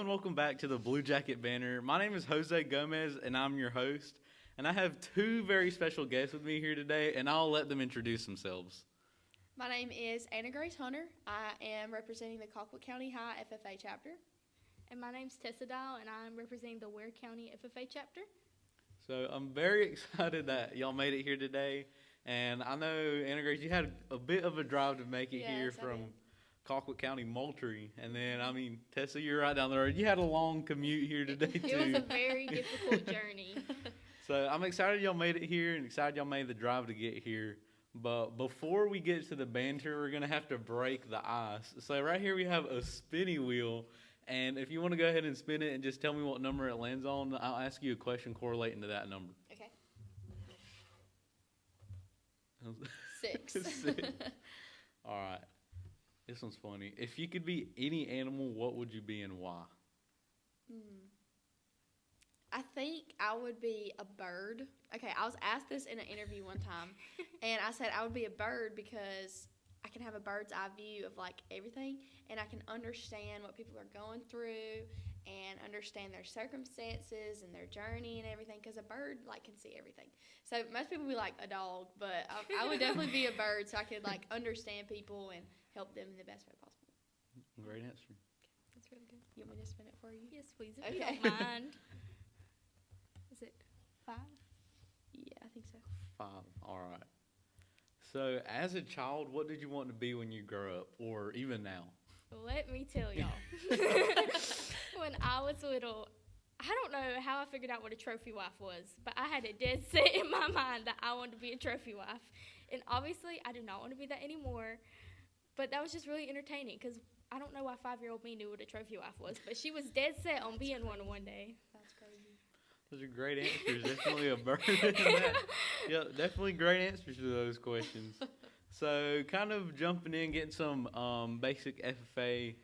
and welcome back to the Blue Jacket Banter. My name is Jose Gomez, and I'm your host. And I have two very special guests with me here today, and I'll let them introduce themselves. My name is Anna Grace Hunter. I am representing the Colquitt County High FFA chapter. And my name's Tessa, and I'm representing the Ware County FFA chapter. So I'm very excited that y'all made it here today. And I know, Anna Grace, you had a bit of a drive to make it here from Colquitt County, Moultrie. And then, Tessa, you're right down the road. You had a long commute here today, too. It was a very difficult journey. So I'm excited y'all made it here and excited y'all made the drive to get here. But before we get to the banter, we're going to have to break the ice. So right here we have a spinny wheel. And if you want to go ahead and spin it and just tell me what number it lands on, I'll ask you a question correlating to that number. Okay. 6. 6. All right. This one's funny. If you could be any animal, what would you be and why? I think I would be a bird. Okay, I was asked this in an interview one time, and I said I would be a bird because I can have a bird's eye view of like everything, and I can understand what people are going through and understand their circumstances and their journey and everything, because a bird like can see everything. So most people would be like a dog, but I would definitely be a bird so I could like understand people and help them in the best way possible. Great answer. Okay, that's really good. You want me to spin it for you? Yes, please, if Okay. you don't mind. Is it 5? Yeah, I think so. 5. All right. So as a child, what did you want to be when you grow up, or even now? Let me tell y'all. When I was little, I don't know how I figured out what a trophy wife was, but I had it dead set in my mind that I wanted to be a trophy wife. And obviously, I do not want to be that anymore, but that was just really entertaining because I don't know why 5-year-old me knew what a trophy wife was, but she was dead set on being one day. That's crazy. Those are great answers. Definitely a bird. Yeah, definitely great answers to those questions. So kind of jumping in, getting some basic FFA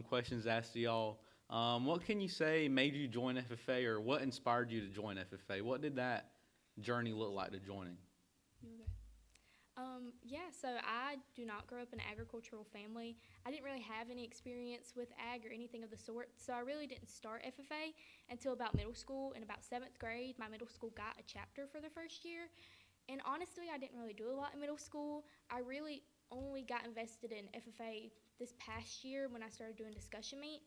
questions asked to y'all. What can you say made you join FFA, or what inspired you to join FFA? What did that journey look like to joining? So I do not grow up in an agricultural family. I didn't really have any experience with ag or anything of the sort, so I really didn't start FFA until about middle school. In about 7th grade, my middle school got a chapter for the first year, and honestly, I didn't really do a lot in middle school. I really only got invested in FFA this past year when I started doing discussion meet,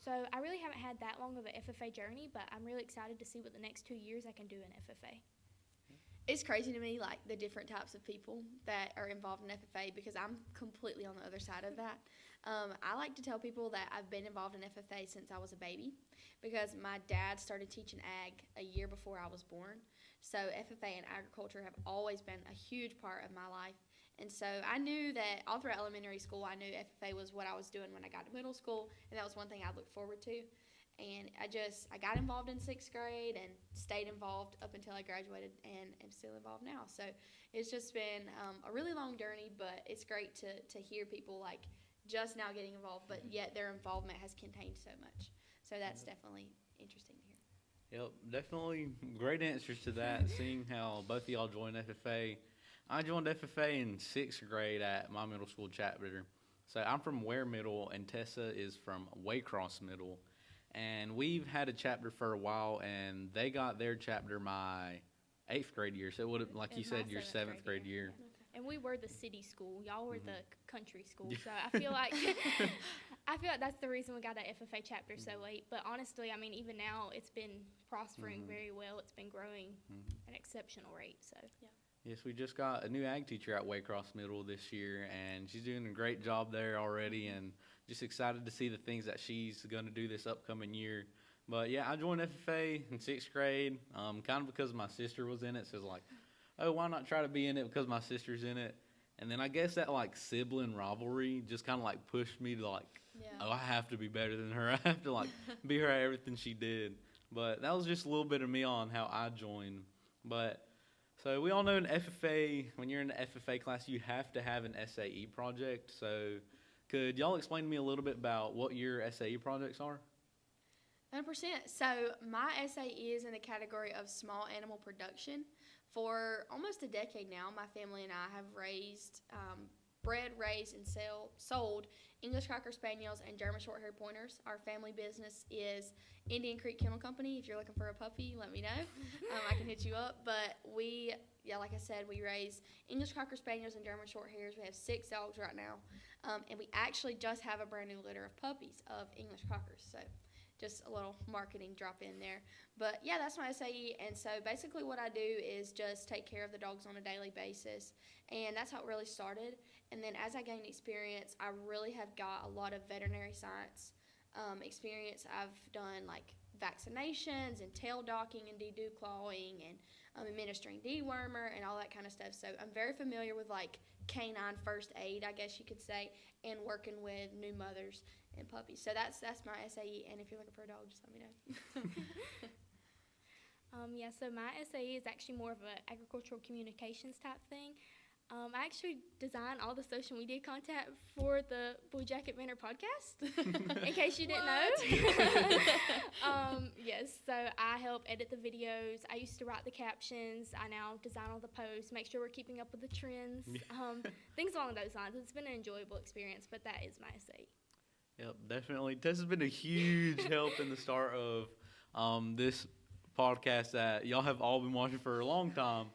so I really haven't had that long of an FFA journey, but I'm really excited to see what the next 2 years I can do in FFA. It's crazy to me, like, the different types of people that are involved in FFA, because I'm completely on the other side of that. I like to tell people that I've been involved in FFA since I was a baby, because my dad started teaching ag a year before I was born. So FFA and agriculture have always been a huge part of my life. And so I knew that all throughout elementary school, I knew FFA was what I was doing when I got to middle school, and that was one thing I looked forward to. And I got involved in 6th grade and stayed involved up until I graduated, and am still involved now. So it's just been a really long journey, but it's great to hear people like just now getting involved, but yet their involvement has contained so much. So that's definitely interesting to hear. Yep, definitely great answers to that. Seeing how both of y'all joined FFA. I joined FFA in 6th grade at my middle school chapter. So I'm from Ware Middle, and Tessa is from Waycross Middle. And we've had a chapter for a while, and they got their chapter my 8th grade year. So it would have, like you said, your 7th grade year. Okay. And we were the city school. Y'all were the country school. So I feel like that's the reason we got that FFA chapter so late. But honestly, I mean, even now it's been prospering very well. It's been growing at an exceptional rate. So yeah. Yes, we just got a new ag teacher at Waycross Middle this year, and she's doing a great job there already, and just excited to see the things that she's going to do this upcoming year. But yeah, I joined FFA in 6th grade, kind of because my sister was in it, so it's like, oh, why not try to be in it because my sister's in it? And then I guess that like sibling rivalry just kind of like pushed me to like, oh, I have to be better than her. I have to like be her at everything she did. But that was just a little bit of me on how I joined. But so we all know in FFA, when you're in the FFA class, you have to have an SAE project. So could y'all explain to me a little bit about what your SAE projects are? 100%. So my SAE is in the category of small animal production. For almost a decade now, my family and I have raised bred, raised, and sold English Cocker Spaniels and German Short-Haired Pointers. Our family business is Indian Creek Kennel Company. If you're looking for a puppy, let me know. I can hit you up. But we, like I said, we raise English Cocker Spaniels and German Shorthairs. We have 6 dogs right now. And we actually just have a brand new litter of puppies of English Cockers. So just a little marketing drop in there. But yeah, that's my SAE. And so basically what I do is just take care of the dogs on a daily basis. And that's how it really started. And then as I gained experience, I really have got a lot of veterinary science experience. I've done like vaccinations and tail docking and declawing and administering dewormer and all that kind of stuff. So I'm very familiar with like canine first aid, I guess you could say, and working with new mothers and puppies. So that's my SAE, and if you're looking for a dog, just let me know. So my SAE is actually more of an agricultural communications type thing. I actually design all the social media content for the Blue Jacket Banter podcast, in case you didn't know. Yes, so I help edit the videos. I used to write the captions. I now design all the posts, make sure we're keeping up with the trends, things along those lines. It's been an enjoyable experience, but that is my SAE. Yep, definitely. Tessa's been a huge help in the start of this podcast that y'all have all been watching for a long time.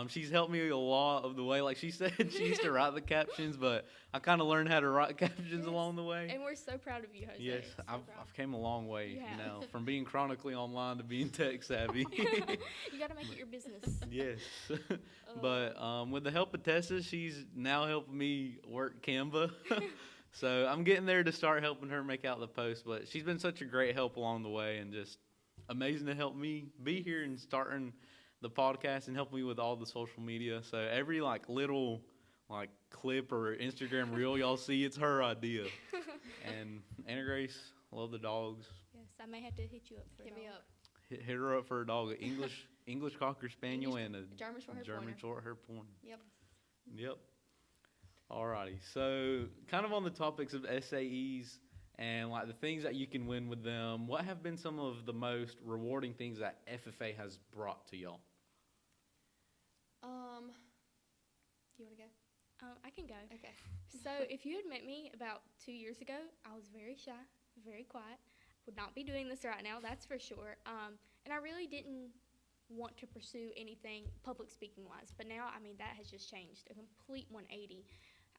She's helped me a lot of the way. Like she said, she used to write the captions, but I kind of learned how to write captions along the way. And we're so proud of you, Jose. Yes, So I've came a long way, You know, from being chronically online to being tech savvy. You got to make it your business. Yes. But with the help of Tessa, she's now helping me work Canva. So I'm getting there to start helping her make out the posts. But she's been such a great help along the way and just amazing to help me be here and starting the podcast and help me with all the social media. So every little clip or Instagram reel y'all see, it's her idea. And Anna Grace, love the dogs. Yes, I may have to hit you up for Hit me up. Hit her up for a dog, an English Cocker Spaniel and a German Short-Haired Pointer. Yep. Alrighty. So kind of on the topics of SAEs and the things that you can win with them, what have been some of the most rewarding things that FFA has brought to y'all? You want to go? I can go. Okay. So if you had met me about 2 years ago, I was very shy, very quiet. Would not be doing this right now, that's for sure. And I really didn't want to pursue anything public speaking wise. But now, that has just changed, a complete 180.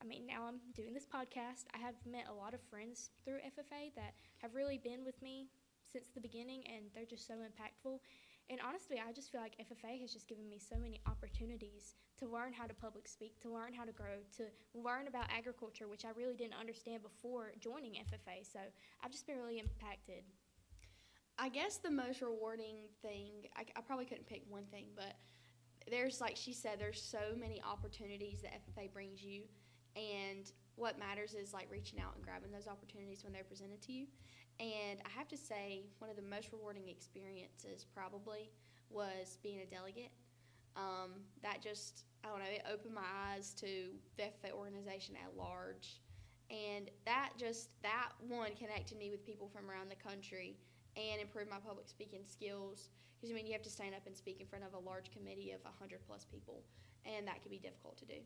Now I'm doing this podcast. I have met a lot of friends through FFA that have really been with me since the beginning, and they're just so impactful. And honestly, I just feel like FFA has just given me so many opportunities to learn how to public speak, to learn how to grow, to learn about agriculture, which I really didn't understand before joining FFA. So I've just been really impacted. I guess the most rewarding thing, I probably couldn't pick one thing, but there's, like she said, there's so many opportunities that FFA brings you. And what matters is reaching out and grabbing those opportunities when they're presented to you. And I have to say, one of the most rewarding experiences probably was being a delegate. That just, I don't know, it opened my eyes to the FFA organization at large. And that one connected me with people from around the country and improved my public speaking skills. Because, you have to stand up and speak in front of a large committee of 100+ people, and that can be difficult to do.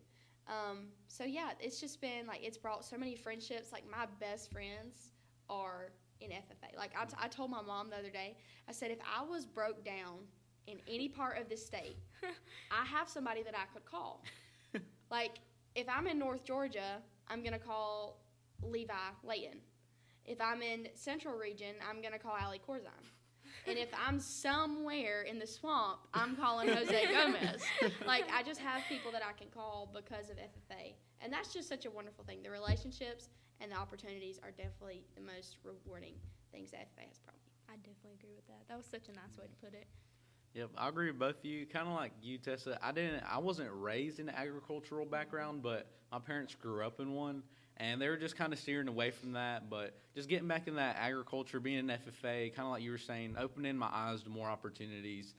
So yeah, it's just been it's brought so many friendships. My best friends are in FFA. I told my mom the other day, I said, if I was broke down in any part of this state, I have somebody that I could call. If I'm in North Georgia, I'm going to call Levi Layton. If I'm in Central Region, I'm going to call Allie Corzine. And if I'm somewhere in the swamp, I'm calling Jose Gomez. I just have people that I can call because of FFA. And that's just such a wonderful thing. The relationships and the opportunities are definitely the most rewarding things that FFA has brought me. I definitely agree with that. That was such a nice way to put it. Yep, I agree with both of you. Kind of like you, Tessa. I wasn't raised in an agricultural background, but my parents grew up in one. And they were just kind of steering away from that, but just getting back in that agriculture, being an FFA, kind of like you were saying, opening my eyes to more opportunities.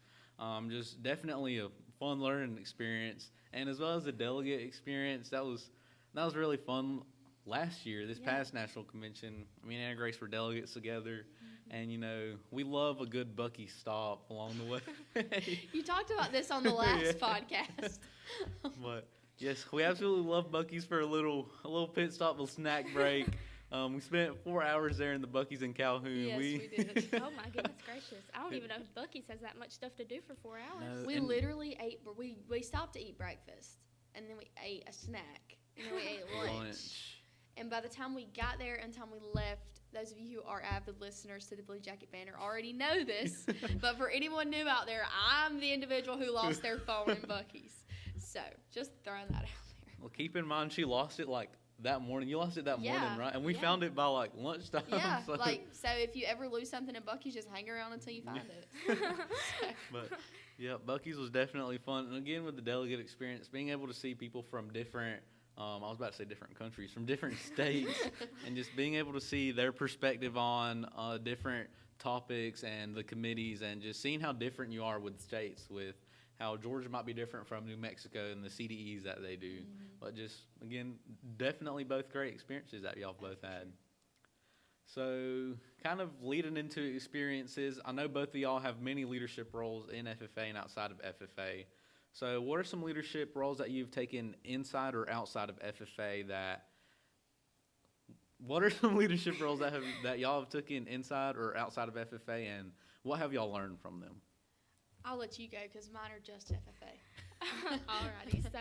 Just definitely a fun learning experience, and as well as a delegate experience. That was really fun last year. This past national convention, me and Anna Grace were delegates together, and we love a good Bucky stop along the way. You talked about this on the last podcast. But Yes, we absolutely love Buc-ee's for a little pit stop, a snack break. We spent 4 hours there in the Buc-ee's in Calhoun. Yes, we did. Oh my goodness gracious! I don't even know if Buc-ee's has that much stuff to do for 4 hours. No. We And- literally ate. We stopped to eat breakfast, and then we ate a snack, and then we ate lunch. And by the time we got there and time we left, those of you who are avid listeners to the Blue Jacket Banter already know this. But for anyone new out there, I'm the individual who lost their phone in Buc-ee's. So just throwing that out there. Well, keep in mind she lost it like that morning. You lost it that morning, right? And we yeah. found it by like lunchtime. Yeah, so. so if you ever lose something in Buc-ee's, just hang around until you find it. But yeah, Buc-ee's was definitely fun. And again, with the delegate experience, being able to see people from different, I was about to say different countries, from different states, and just being able to see their perspective on different topics and the committees, and just seeing how different you are with states, with how Georgia might be different from New Mexico and the CDEs that they do. Mm-hmm. But just, again, definitely both great experiences that y'all both had. So kind of leading into experiences, I know both of y'all have many leadership roles in FFA and outside of FFA. So what are some leadership roles that you've taken inside or outside of FFA what are some leadership roles that y'all have taken inside or outside of FFA, and what have y'all learned from them? I'll let you go because mine are just FFA. Alrighty. So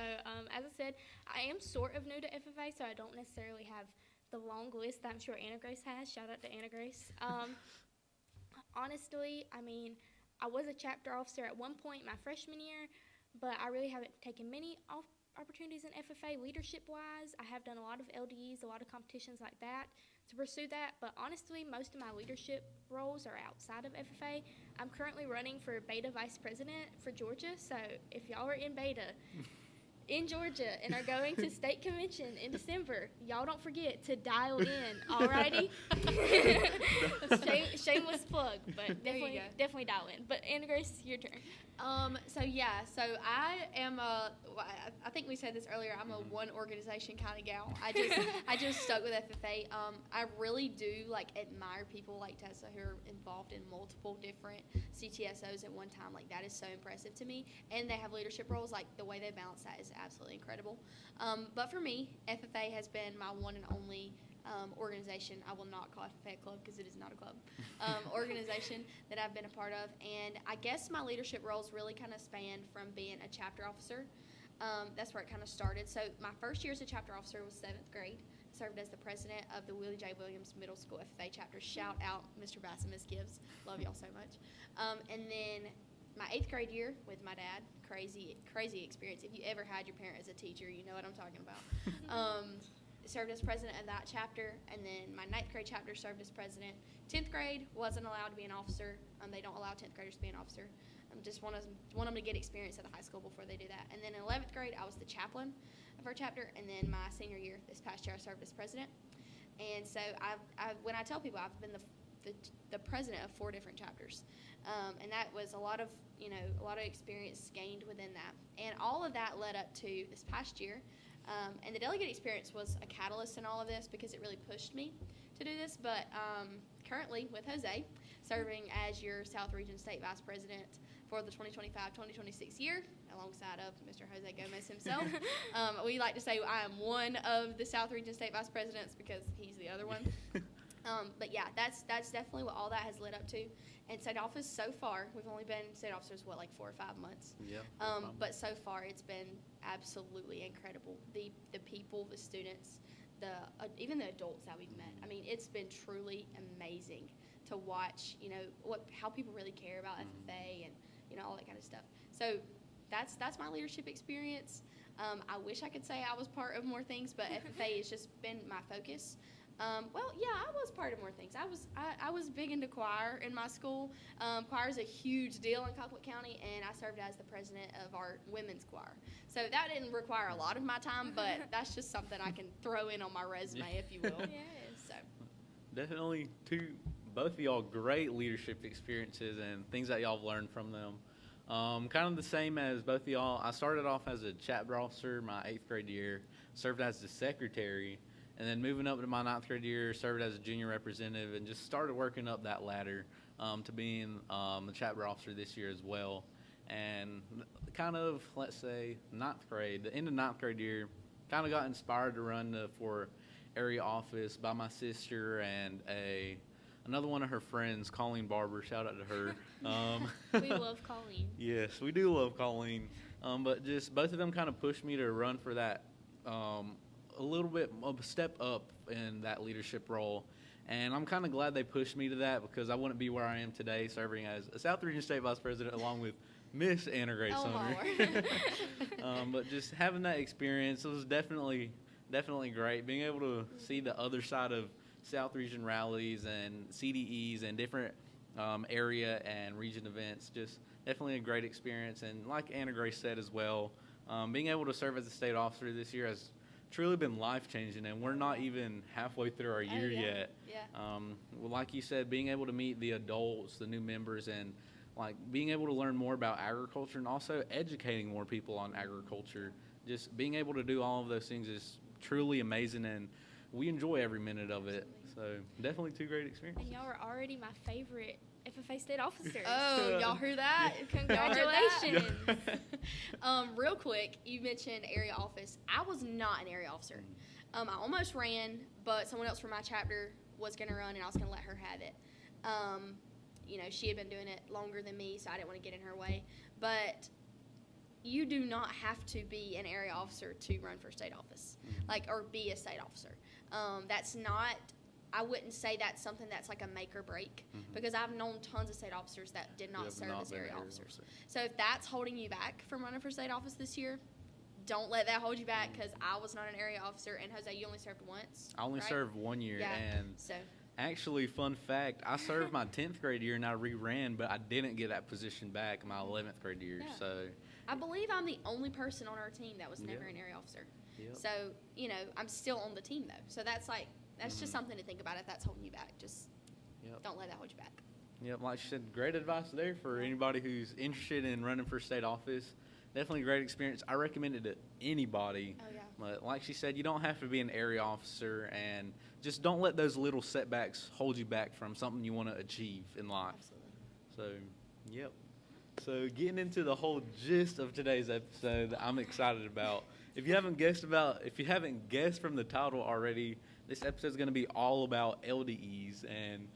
as I said, I am sort of new to FFA, so I don't necessarily have the long list that I'm sure Anna Grace has. Shout out to Anna Grace. Honestly, I mean, I was a chapter officer at one point my freshman year, but I really haven't taken many opportunities in FFA leadership-wise. I have done a lot of LDEs, a lot of competitions like that to pursue that, but honestly, most of my leadership roles are outside of FFA. I'm currently running for Beta Vice President for Georgia, so if y'all are in Beta, in Georgia, and are going to state convention in December, y'all don't forget to dial in, alrighty? Shameless plug, but definitely dial in. But Anna Grace, your turn. So I am I think we said this earlier, I'm a one organization kind of gal. I just stuck with FFA. I really do admire people like Tessa who are involved in multiple different CTSOs at one time. Like, that is so impressive to me. And they have leadership roles. Like, the way they balance that is absolutely incredible. But for me, FFA has been my one and only organization. I will not call FFA a club because it is not a club. Organization that I've been a part of. And I guess my leadership roles really kind of spanned from being a chapter officer. That's where it kind of started. So my first year as a chapter officer was 7th grade. Served as the president of the Willie J. Williams Middle School FFA chapter. Shout out Mr. Bass and Miss Gibbs. Love y'all so much. And then my 8th grade year with my dad, crazy experience. If you ever had your parent as a teacher, you know what I'm talking about. Served as president of that chapter, and then my 9th grade chapter served as president. 10th grade wasn't allowed to be an officer. They don't allow 10th graders to be an officer. Just want them to get experience at the high school before they do that. And then in 11th grade, I was the chaplain of our chapter, and then my senior year, this past year, I served as president. And so when I tell people, I've been the president of 4 different chapters, and that was a lot of experience gained within that. And all of that led up to this past year. And the delegate experience was a catalyst in all of this because it really pushed me to do this. But currently with Jose, serving as your South Region State Vice President for the 2025-2026 year, alongside of Mr. Jose Gomez himself. We like to say I am one of the South Region State Vice Presidents because he's the other one. But yeah, that's definitely what all that has led up to. And state office so far, we've only been state officers, 4 or 5 months? Yeah. But so far, it's been absolutely incredible. The people, the students, even the adults that we've met. I mean, it's been truly amazing to watch, how people really care about FFA and, all that kind of stuff. So that's my leadership experience. I wish I could say I was part of more things, but FFA has just been my focus. I was part of more things. I was big into choir in my school. Choir is a huge deal in Colquitt County, and I served as the president of our women's choir. So that didn't require a lot of my time, but that's just something I can throw in on my resume, if you will. Yes. So Definitely both of y'all great leadership experiences and things that y'all have learned from them. Kind of the same as both of y'all. I started off as a chapter officer my 8th grade year, served as the secretary, and then moving up to my 9th grade year, served as a junior representative, and just started working up that ladder to being the chapter officer this year as well. And kind of, let's say, ninth grade, the end of ninth grade year, kind of got inspired to run for area office by my sister and another one of her friends, Colleen Barber. Shout out to her. We love Colleen. Yes, we do love Colleen. But just both of them kind of pushed me to run for that a little bit of a step up in that leadership role. And I'm kind of glad they pushed me to that because I wouldn't be where I am today serving as a South Region State Vice President along with Miss Anna Grace Oh, Sumner. But just having that experience, it was definitely great. Being able to see the other side of South Region rallies and CDEs and different area and region events, just definitely a great experience. And like Anna Grace said as well, being able to serve as a state officer this year has truly been life-changing, and we're not even halfway through our year yet. Yeah. Well, like you said, being able to meet the adults, the new members, and like being able to learn more about agriculture and also educating more people on agriculture, just being able to do all of those things is truly amazing, and we enjoy every minute of it. So definitely two great experiences. And y'all are already my favorite FFA state officers. Oh, y'all heard that? Congratulations. Real quick, you mentioned area office. I was not an area officer. I almost ran, but someone else from my chapter was going to run, and I was going to let her have it. She had been doing it longer than me, so I didn't want to get in her way. But you do not have to be an area officer to run for state office, or be a state officer. That's not. I wouldn't say that's something that's like a make or break because I've known tons of state officers that did not serve as area officers. So if that's holding you back from running for state office this year, don't let that hold you back because I was not an area officer. And Jose, you only served once. I only right? served 1 year. Yeah. And so actually, fun fact, I served my 10th grade year and I re-ran, but I didn't get that position back my 11th grade year. Yeah. So I believe I'm the only person on our team that was never an area officer. Yep. So, I'm still on the team though. So that's just something to think about if that's holding you back. Just don't let that hold you back. Yep, like you said, great advice there for anybody who's interested in running for state office. Definitely a great experience. I recommend it to anybody. Oh, yeah. But like she said, you don't have to be an area officer, and just don't let those little setbacks hold you back from something you want to achieve in life. Absolutely. So, yep. So getting into the whole gist of today's episode that I'm excited about. If you haven't guessed from the title already, this episode is going to be all about LDEs, and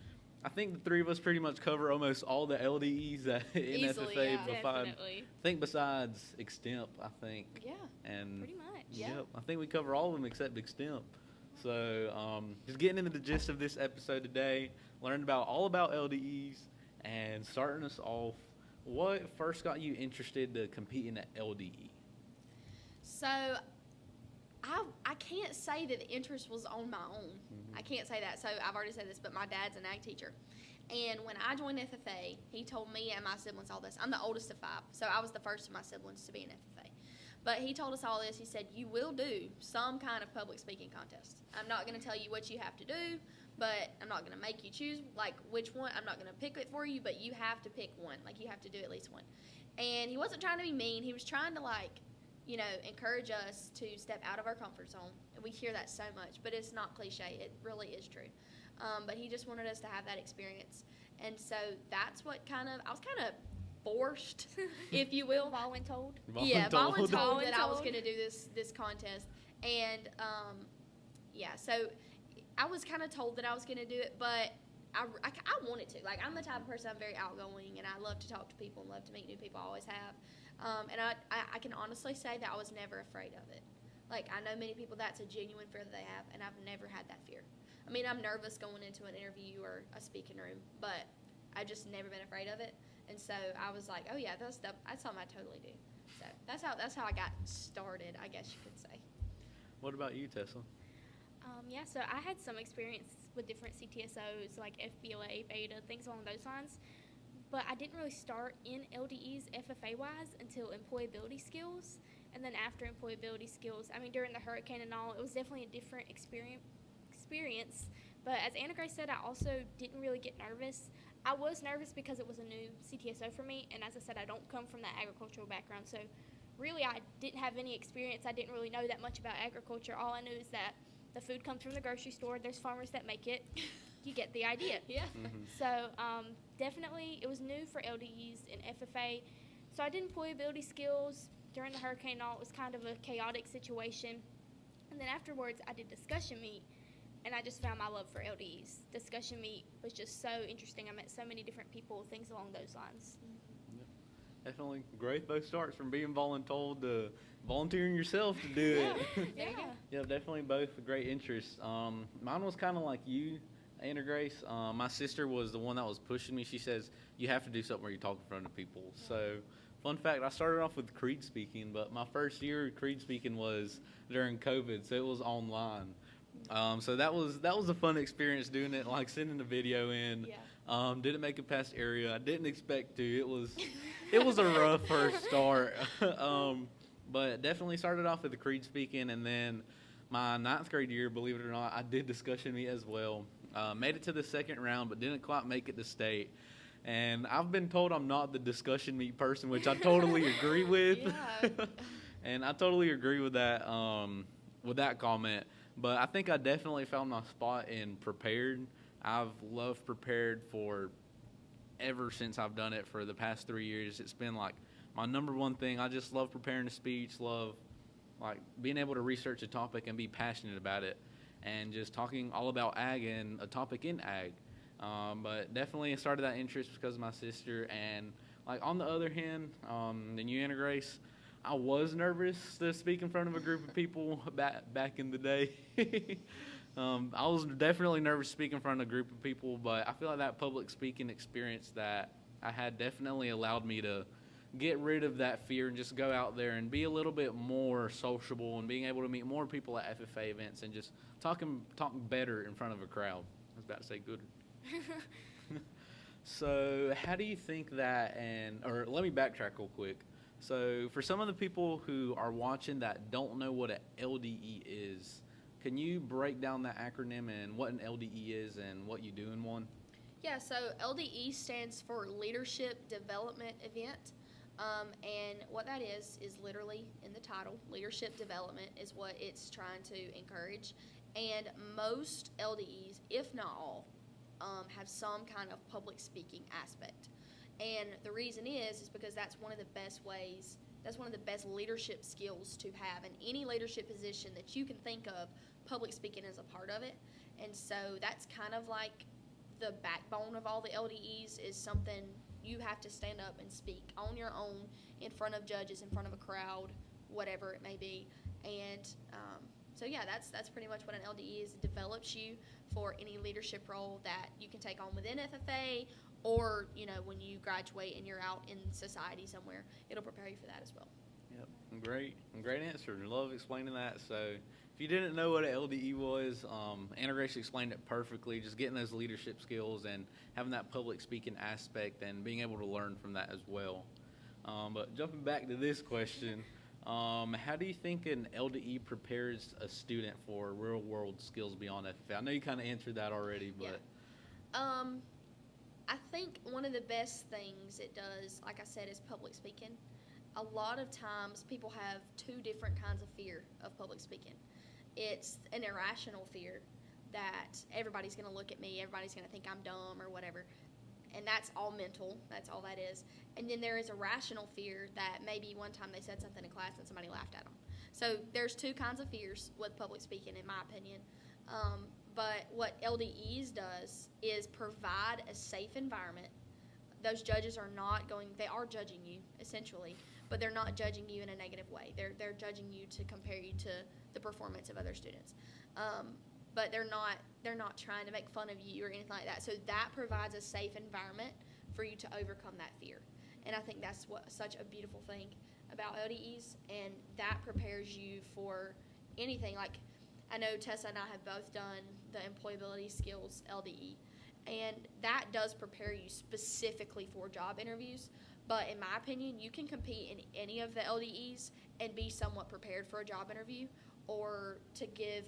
I think the three of us pretty much cover almost all the LDEs that in Easily, FFA. yeah. Definitely. I think besides extemp, I think. Yeah. And Pretty much. Yeah. Yep, I think we cover all of them except extemp. So just getting into the gist of this episode today, learning all about LDEs, and starting us off, what first got you interested to compete in an LDE? So I can't say that the interest was on my own. I can't say that. So I've already said this, but my dad's an ag teacher. And when I joined FFA, he told me and my siblings all this. I'm the oldest of 5, so I was the first of my siblings to be in FFA. But he told us all this. He said, you will do some kind of public speaking contest. I'm not going to tell you what you have to do, but I'm not going to make you choose, which one. I'm not going to pick it for you, but you have to pick one. You have to do at least one. And he wasn't trying to be mean. He was trying to, encourage us to step out of our comfort zone. And we hear that so much, but it's not cliche. It really is true. But he just wanted us to have that experience. And so that's what I was kind of forced, if you will. Voluntold. Voluntold that I was going to do this contest. And, so I was kind of told that I was going to do it, but I wanted to. I'm the type of person, I'm very outgoing, and I love to talk to people and love to meet new people. I always have. And I can honestly say that I was never afraid of it. I know many people that's a genuine fear that they have, and I've never had that fear. I mean, I'm nervous going into an interview or a speaking room, but I've just never been afraid of it. And so I was like, oh yeah, that's something I totally do. So that's how I got started, I guess you could say. What about you, Tessa? So I had some experience with different CTSOs like FBLA, Beta, things along those lines. But I didn't really start in LDEs FFA-wise until employability skills. And then after employability skills, during the hurricane and all, it was definitely a different experience. But as Anna Grace said, I also didn't really get nervous. I was nervous because it was a new CTSO for me. And as I said, I don't come from that agricultural background. So really, I didn't have any experience. I didn't really know that much about agriculture. All I knew is that the food comes from the grocery store. There's farmers that make it. You get the idea. Yeah. So definitely it was new for LDEs and FFA. So I did employability skills during the hurricane and all. It was kind of a chaotic situation. And then afterwards, I did discussion meet, and I just found my love for LDEs. Discussion meet was just so interesting. I met so many different people, things along those lines. Definitely. Growth both starts from being voluntold to volunteering yourself to do it. Yeah. Yeah, definitely both great interests. Mine was kind of like you, Anna Grace. My sister was the one that was pushing me. She says, you have to do something where you talk in front of people. So, fun fact, I started off with creed speaking, but my first year of creed speaking was during COVID, so it was online. So that was a fun experience doing it, like sending the video in. Yeah. Didn't make it past area. I didn't expect to. It was a rough first start. But definitely started off with the creed speaking, and then my 9th grade year, believe it or not, I did discussion meet as well. Made it to the second round, but didn't quite make it to state. And I've been told I'm not the discussion meet person, which I totally agree with. Yeah. And I totally agree with that comment. But I think I definitely found my spot in prepared. I've loved prepared for ever since I've done it for the past 3 years. It's been like my number one thing. I just love preparing a speech, love like being able to research a topic and be passionate about it, and just talking all about ag and a topic in ag. But definitely I started that interest because of my sister. And like on the other hand, than you, Anna Grace, I was nervous to speak in front of a group of people back in the day. I was definitely nervous to speak in front of a group of people, but I feel like that public speaking experience that I had definitely allowed me to get rid of that fear and just go out there and be a little bit more sociable and being able to meet more people at FFA events and just talking better in front of a crowd. I was about to say gooder. So how do you think that, or let me backtrack real quick. So for some of the people who are watching that don't know what an LDE is, can you break down that acronym and what an LDE is and what you do in one? Yeah, so LDE stands for Leadership Development Event. And what that is literally in the title. Leadership development is what it's trying to encourage. And most LDEs, if not all, have some kind of public speaking aspect. And the reason is because that's one of the best ways, that's one of the best leadership skills to have. In any leadership position that you can think of, public speaking is a part of it. And so that's kind of like the backbone of all the LDEs, is something you have to stand up and speak on your own in front of judges, in front of a crowd, whatever it may be. And so yeah, that's pretty much what an LDE is. It develops you for any leadership role that you can take on within FFA, or when you graduate and you're out in society somewhere, it'll prepare you for that as well. Yep, great answer. Love explaining that. So if you didn't know what an LDE was, Anna Grace explained it perfectly. Just getting those leadership skills and having that public speaking aspect and being able to learn from that as well. But jumping back to this question, how do you think an LDE prepares a student for real world skills beyond FFA? I know you kind of answered that already, but I think one of the best things it does, like I said, is public speaking. A lot of times people have two different kinds of fear of public speaking. It's an irrational fear that everybody's going to look at me, everybody's going to think I'm dumb or whatever. And that's all mental. That's all that is. And then there is a rational fear that maybe one time they said something in class and somebody laughed at them. So there's two kinds of fears with public speaking, in my opinion. But what LDEs does is provide a safe environment. Those judges are not they are judging you, essentially, but they're not judging you in a negative way. They're judging you to compare you to the performance of other students. But they're not trying to make fun of you or anything like that. So that provides a safe environment for you to overcome that fear. And I think that's such a beautiful thing about LDEs, and that prepares you for anything. Like, I know Tessa and I have both done the employability skills LDE, and that does prepare you specifically for job interviews. But in my opinion, you can compete in any of the LDEs and be somewhat prepared for a job interview, or to give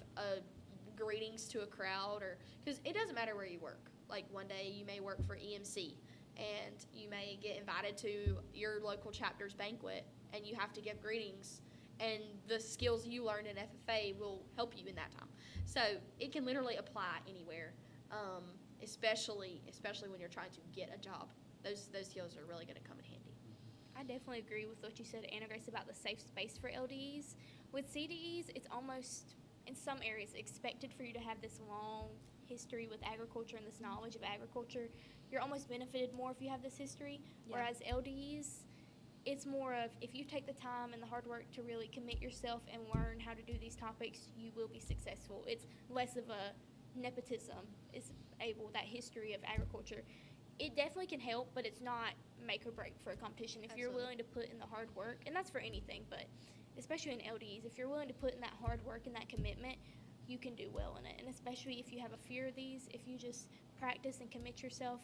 greetings to a crowd, or because it doesn't matter where you work. Like, one day you may work for EMC, and you may get invited to your local chapter's banquet, and you have to give greetings, and the skills you learned in FFA will help you in that time. So it can literally apply anywhere, especially when you're trying to get a job. Those skills are really going to come in handy. I definitely agree with what you said, Anna Grace, about the safe space for LDEs. With CDEs, it's almost, in some areas, expected for you to have this long history with agriculture and this knowledge of agriculture. You're almost benefited more if you have this history, Yeah. whereas LDEs, it's more of if you take the time and the hard work to really commit yourself and learn how to do these topics, you will be successful. It's less of a nepotism is able, that history of agriculture. It definitely can help, but it's not make or break for a competition. If you're Absolutely. willing to put in the hard work, and that's for anything, but especially in LDs, if you're willing to put in that hard work and that commitment, you can do well in it. And especially if you have a fear of these, if you just practice and commit yourself,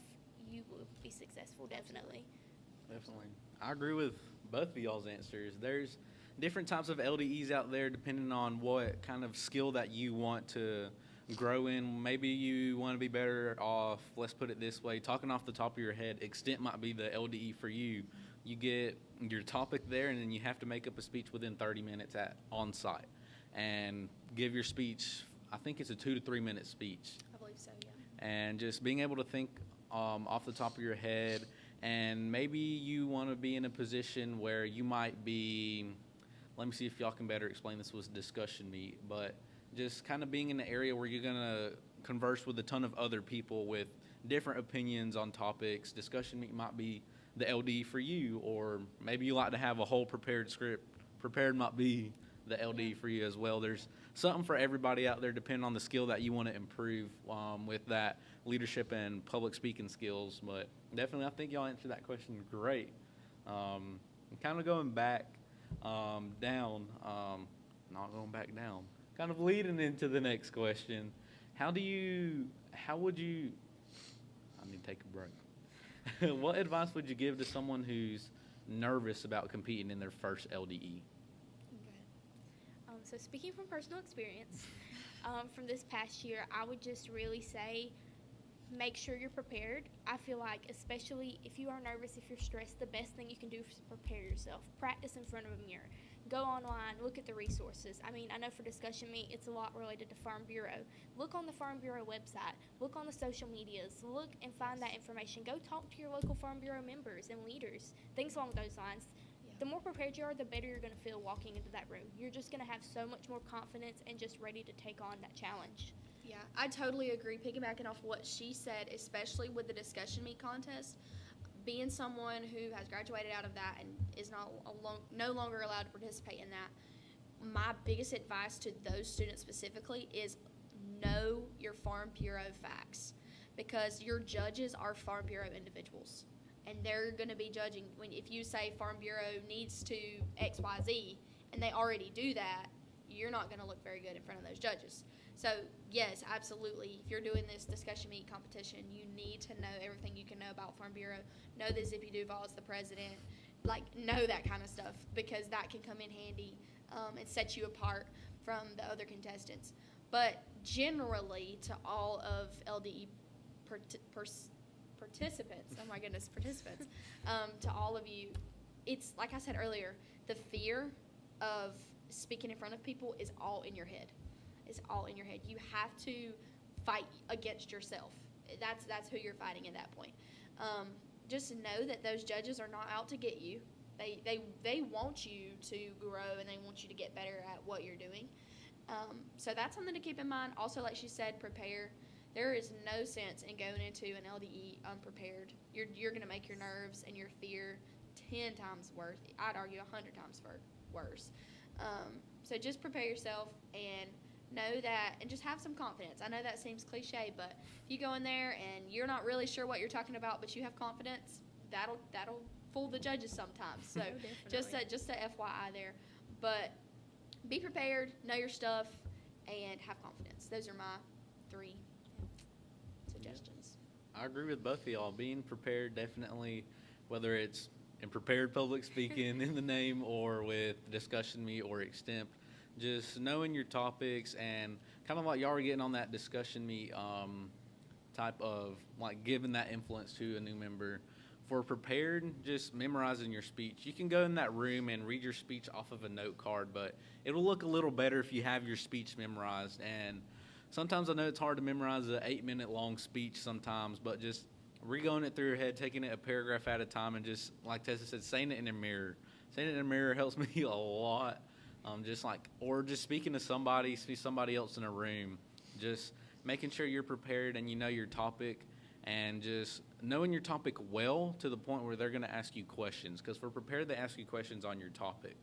you will be successful, definitely. Definitely. I agree with both of y'all's answers. There's different types of LDEs out there depending on what kind of skill that you want to grow in. Maybe you want to be better off, let's put it this way, talking off the top of your head, extent might be the LDE for you. You get your topic there, and then you have to make up a speech within 30 minutes on site and give your speech. I think it's a 2 to 3 minute speech. I believe so, yeah. And just being able to think off the top of your head. And maybe you want to be in a position where you might be, let me see if y'all can better explain this with discussion meet, but just kind of being in an area where you're going to converse with a ton of other people with different opinions on topics. Discussion meet might be the LD for you, or maybe you like to have a whole prepared script. Prepared might be the LD for you as well. There's something for everybody out there depending on the skill that you want to improve with that leadership and public speaking skills. But definitely, I think y'all answered that question great. Kind of going back down, not going back down, kind of leading into the next question. How would you, I need to take a break. What advice would you give to someone who's nervous about competing in their first LDE? So speaking from personal experience, from this past year, I would just really say make sure you're prepared. I feel like especially if you are nervous, if you're stressed, the best thing you can do is prepare yourself. Practice in front of a mirror. Go online, look at the resources. I mean, I know for discussion meet, it's a lot related to Farm Bureau. Look on the Farm Bureau website. Look on the social medias. Look and find that information. Go talk to your local Farm Bureau members and leaders, things along those lines. The more prepared you are, the better you're going to feel walking into that room. You're just going to have so much more confidence and just ready to take on that challenge. Yeah, I totally agree. Piggybacking off what she said, especially with the discussion meet contest, being someone who has graduated out of that and is no longer allowed to participate in that, my biggest advice to those students specifically is know your Farm Bureau facts, because your judges are Farm Bureau individuals. And they're going to be judging if you say Farm Bureau needs to XYZ and they already do that, you're not going to look very good in front of those judges. So, yes, absolutely. If you're doing this discussion meet competition, you need to know everything you can know about Farm Bureau. Know that Zippy Duval is the president. Know that kind of stuff, because that can come in handy and set you apart from the other contestants. But generally, to all of LDE participants, oh my goodness, participants, to all of you, it's like I said earlier, the fear of speaking in front of people is all in your head. It's all in your head. You have to fight against yourself. That's who you're fighting at that point. Just know that those judges are not out to get you. They want you to grow, and they want you to get better at what you're doing. So that's something to keep in mind. Also, like she said, prepare. There is no sense in going into an LDE unprepared. You're going to make your nerves and your fear 10 times worse. I'd argue 100 times worse. So just prepare yourself and know that, and just have some confidence. I know that seems cliche, but if you go in there and you're not really sure what you're talking about, but you have confidence, that'll fool the judges sometimes. So just a FYI there. But be prepared, know your stuff, and have confidence. Those are my 3 suggestions. I agree with both of y'all. Being prepared, definitely, whether it's in prepared public speaking in the name or with discussion meet or extemp, just knowing your topics and kind of like y'all are getting on that discussion meet type of giving that influence to a new member. For prepared, just memorizing your speech. You can go in that room and read your speech off of a note card, but it'll look a little better if you have your speech memorized. And sometimes I know it's hard to memorize an 8-minute long speech sometimes, but just re-going it through your head, taking it a paragraph at a time, and just, like Tessa said, saying it in a mirror. Saying it in a mirror helps me a lot. Or just speaking to somebody else in a room. Just making sure you're prepared and you know your topic, and just knowing your topic well to the point where they're going to ask you questions. Because for prepared, they ask you questions on your topic.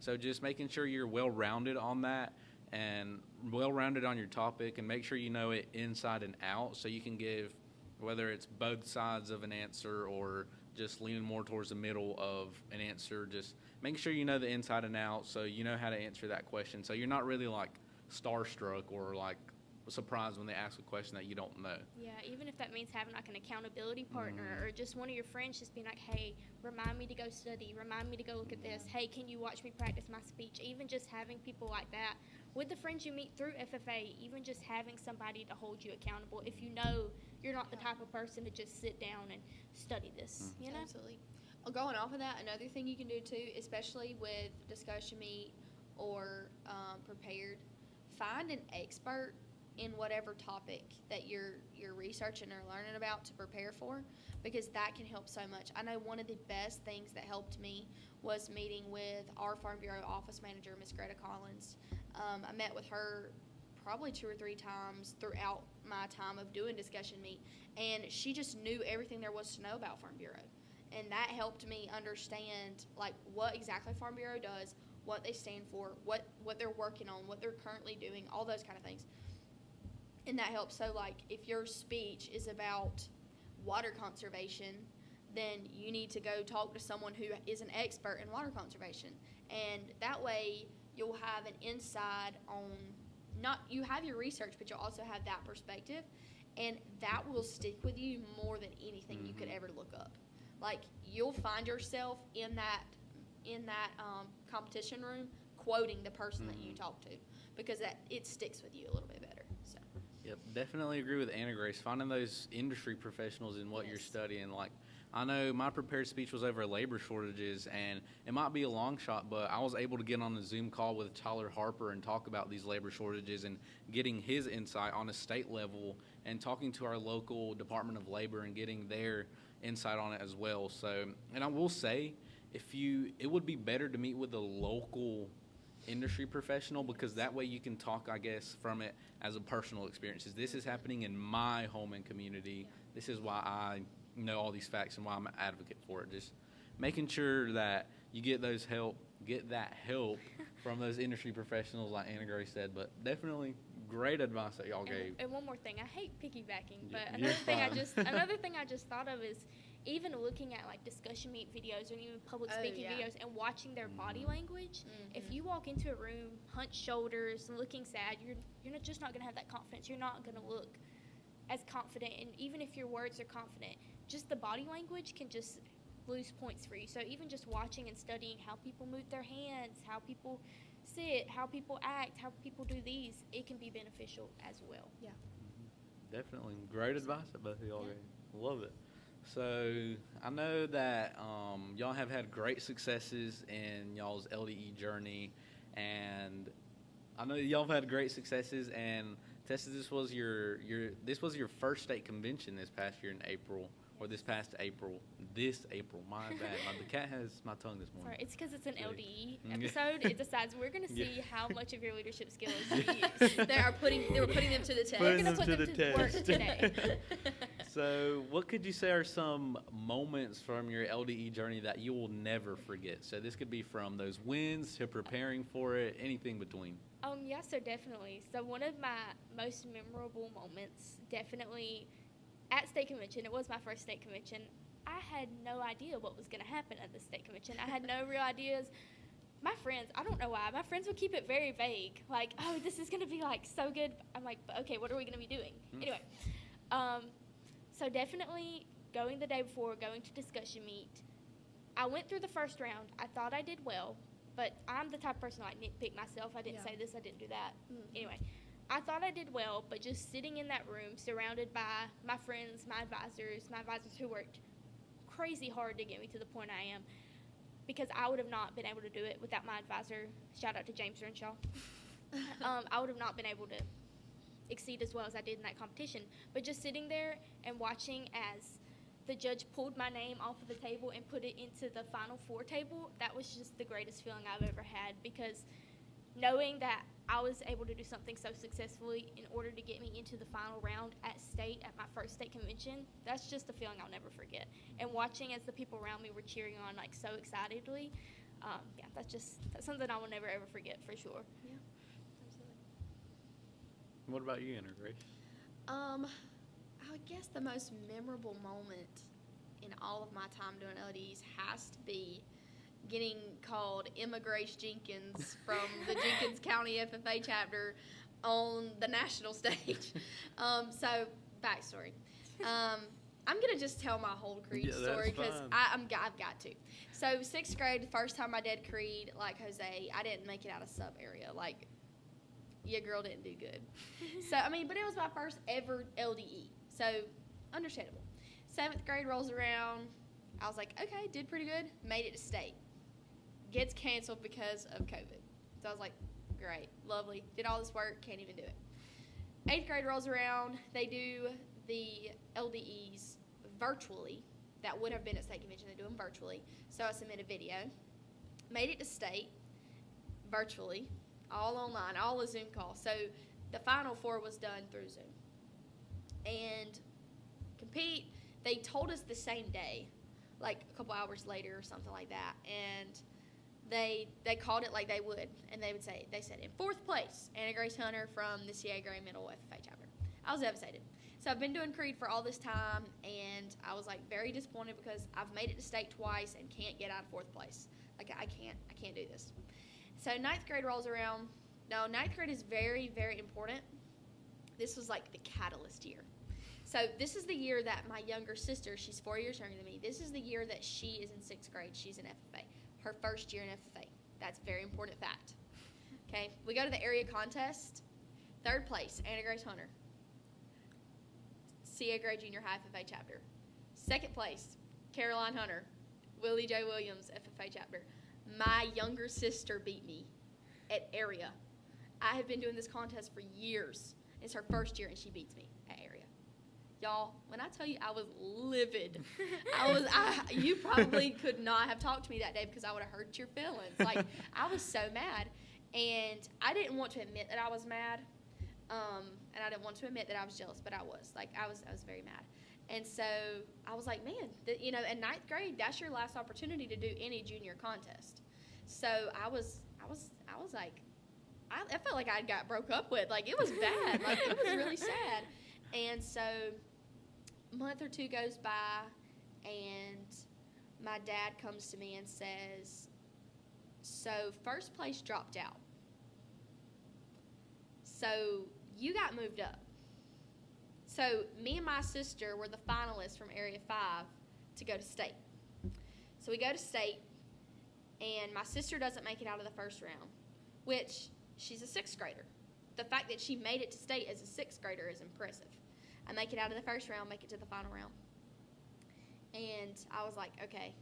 So just making sure you're well-rounded on that and well-rounded on your topic, and make sure you know it inside and out so you can give, whether it's both sides of an answer or just leaning more towards the middle of an answer, just making sure you know the inside and out so you know how to answer that question. So you're not really like starstruck or like surprised when they ask a question that you don't know. Yeah, even if that means having like an accountability partner or just one of your friends just being like, hey, remind me to go study, remind me to go look at this, hey, can you watch me practice my speech? Even just having people like that with the friends you meet through FFA, even just having somebody to hold you accountable if you know you're not the type of person to just sit down and study this, you know? Absolutely. Well, going off of that, another thing you can do too, especially with discussion meet or prepared, find an expert in whatever topic that you're researching or learning about to prepare for, because that can help so much. I know one of the best things that helped me was meeting with our Farm Bureau office manager, Miss Greta Collins. I met with her probably 2 or 3 times throughout my time of doing discussion meet, and she just knew everything there was to know about Farm Bureau, and that helped me understand like what exactly Farm Bureau does, what they stand for, what they're working on, what they're currently doing, all those kind of things. And that helps. So like if your speech is about water conservation, then you need to go talk to someone who is an expert in water conservation, and that way you'll have an insight on, not, you have your research, but you'll also have that perspective, and that will stick with you more than anything you could ever look up. Like you'll find yourself in that competition room quoting the person that you talk to, because it sticks with you a little bit better. So. Yep, definitely agree with Anna Grace. Finding those industry professionals in what you're studying. Like, I know my prepared speech was over labor shortages, and it might be a long shot, but I was able to get on a Zoom call with Tyler Harper and talk about these labor shortages and getting his insight on a state level, and talking to our local Department of Labor and getting their insight on it as well. So, and I will say, it would be better to meet with a local industry professional, because that way you can talk, I guess, from it as a personal experience. This is happening in my home and community. This is why I know all these facts and why I'm an advocate for it. Just making sure that you get that help from those industry professionals like Anna Grace said. But definitely great advice that y'all gave. And one more thing, I hate piggybacking, but You're another thing I just thought of is even looking at like discussion meet videos or even public speaking videos and watching their body language. If you walk into a room, hunched shoulders, looking sad, you're just not going to have that confidence. You're not going to look as confident, and even if your words are confident, just the body language can just lose points for you. So even just watching and studying how people move their hands, how people sit, how people act, how people do these, it can be beneficial as well. Yeah. Definitely. Great advice that both of y'all gave. Love it. So I know that y'all have had great successes in y'all's LDE journey, and I know y'all have had great successes. And Tessa, this was your first state convention this past year in April, or this past April. My bad. The cat has my tongue this morning. Sorry, it's because it's an LDE episode. It decides we're going to see how much of your leadership skills you use. They were putting them to the test. We're going to put them to work today. So what could you say are some moments from your LDE journey that you will never forget? So this could be from those wins to preparing for it, anything between. Yeah, so definitely. So one of my most memorable moments, definitely at state convention. It was my first state convention. I had no idea what was going to happen at the state convention. I had no real ideas. My friends, I don't know why, my friends would keep it very vague. Like, oh, this is going to be, like, so good. I'm like, okay, what are we going to be doing? Anyway, so definitely going the day before, going to discussion meet. I went through the first round. I thought I did well, but I'm the type of person to, like, nitpick myself. I didn't say this, I didn't do that. Anyway, I thought I did well, but just sitting in that room surrounded by my friends, my advisors who worked crazy hard to get me to the point I am, because I would have not been able to do it without my advisor. Shout out to James Renshaw. I would have not been able to exceed as well as I did in that competition. But just sitting there and watching as the judge pulled my name off of the table and put it into the Final Four table, that was just the greatest feeling I've ever had, because knowing that I was able to do something so successfully in order to get me into the final round at state, at my first state convention, that's just a feeling I'll never forget. And watching as the people around me were cheering on like so excitedly, that's something I will never ever forget for sure. Yeah, absolutely. What about you, Anna Grace? I would guess the most memorable moment in all of my time doing LDEs has to be getting called Emma Grace Jenkins from the Jenkins County FFA chapter on the national stage. So, backstory. I'm going to just tell my whole creed story because I've got to. So, 6th grade, the first time I did creed, like Jose, I didn't make it out of sub area. Like, your girl didn't do good. So, I mean, but it was my first ever LDE. So, understandable. 7th grade rolls around. I was like, okay, did pretty good. Made it to state. Gets canceled because of COVID. So, I was like, great, lovely. Did all this work, can't even do it. 8th grade rolls around. They do the LDEs virtually. That would have been at state convention. They do them virtually. So, I submit a video. Made it to state virtually. All online, all a Zoom call. So, the Final Four was done through Zoom. And compete, they told us the same day, like a couple hours later or something like that. And they called it like they would. And they said, in 4th place, Anna Grace Hunter from the CA Gray Middle FFA chapter. I was devastated. So I've been doing creed for all this time, and I was like very disappointed because I've made it to state twice and can't get out of 4th place. Like I can't do this. So 9th grade rolls around. Now 9th grade is very, very important. This was like the catalyst year. So this is the year that my younger sister, she's 4 years younger than me, this is the year that she is in 6th grade. She's in FFA. Her first year in FFA. That's a very important fact. Okay, we go to the area contest. 3rd place, Anna Grace Hunter. CA Gray Junior High FFA chapter. 2nd place, Caroline Hunter. Willie J. Williams FFA chapter. My younger sister beat me at area. I have been doing this contest for years. It's her first year, and she beats me at area. Y'all, when I tell you I was livid, you probably could not have talked to me that day because I would have hurt your feelings. Like, I was so mad, and I didn't want to admit that I was mad, and I didn't want to admit that I was jealous, but I was. Like, I was very mad. And so I was like, man, in 9th grade, that's your last opportunity to do any junior contest. So I was like, I felt like I got broke up with. Like, it was bad. Like, it was really sad. And so a month or two goes by, and my dad comes to me and says, so 1st place dropped out. So you got moved up. So me and my sister were the finalists from Area 5 to go to state. So we go to state, and my sister doesn't make it out of the 1st round, which she's a 6th grader. The fact that she made it to state as a 6th grader is impressive. I make it out of the 1st round, make it to the final round. And I was like, okay,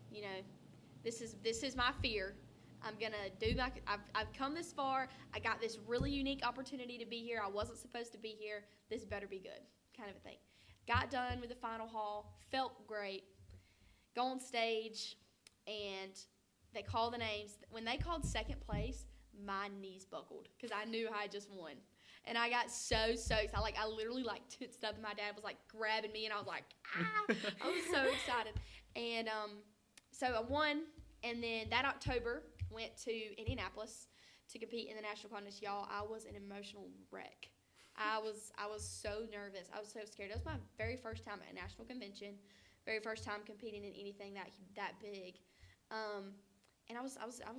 this is my fear. I'm going to do I've come this far. I got this really unique opportunity to be here. I wasn't supposed to be here. This better be good, kind of a thing. Got done with the final haul, felt great. Go on stage, and they call the names. When they called 2nd place, my knees buckled because I knew I had just won. And I got so excited. I literally tensed up, and my dad was grabbing me, and I was like, ah! I was so excited. And so I won, and then that October went to Indianapolis to compete in the national contest. Y'all, I was an emotional wreck. I was so nervous. I was so scared. It was my very first time at a national convention, very first time competing in anything that big. And I was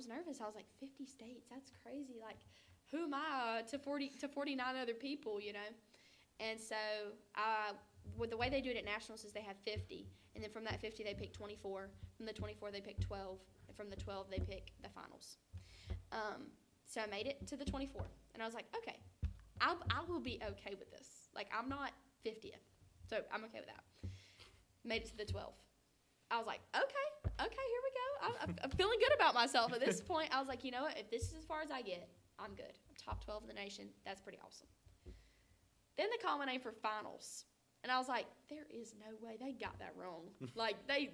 nervous. I was like, 50 states, that's crazy. Like, who am I to 49 other people, And so with the way they do it at nationals is they have 50, and then from that 50 they pick 24. From the 24 they pick 12, and from the 12 they pick the finals. So I made it to the 24, and I was like, okay, I will be okay with this. Like, I'm not 50th, so I'm okay with that. Made it to the 12. I was like, okay, here we go. I'm feeling good about myself at this point. I was like, you know what? If this is as far as I get, I'm good. I'm top 12 in the nation. That's pretty awesome. Then they call my name for finals. And I was like, there is no way they got that wrong. Like, they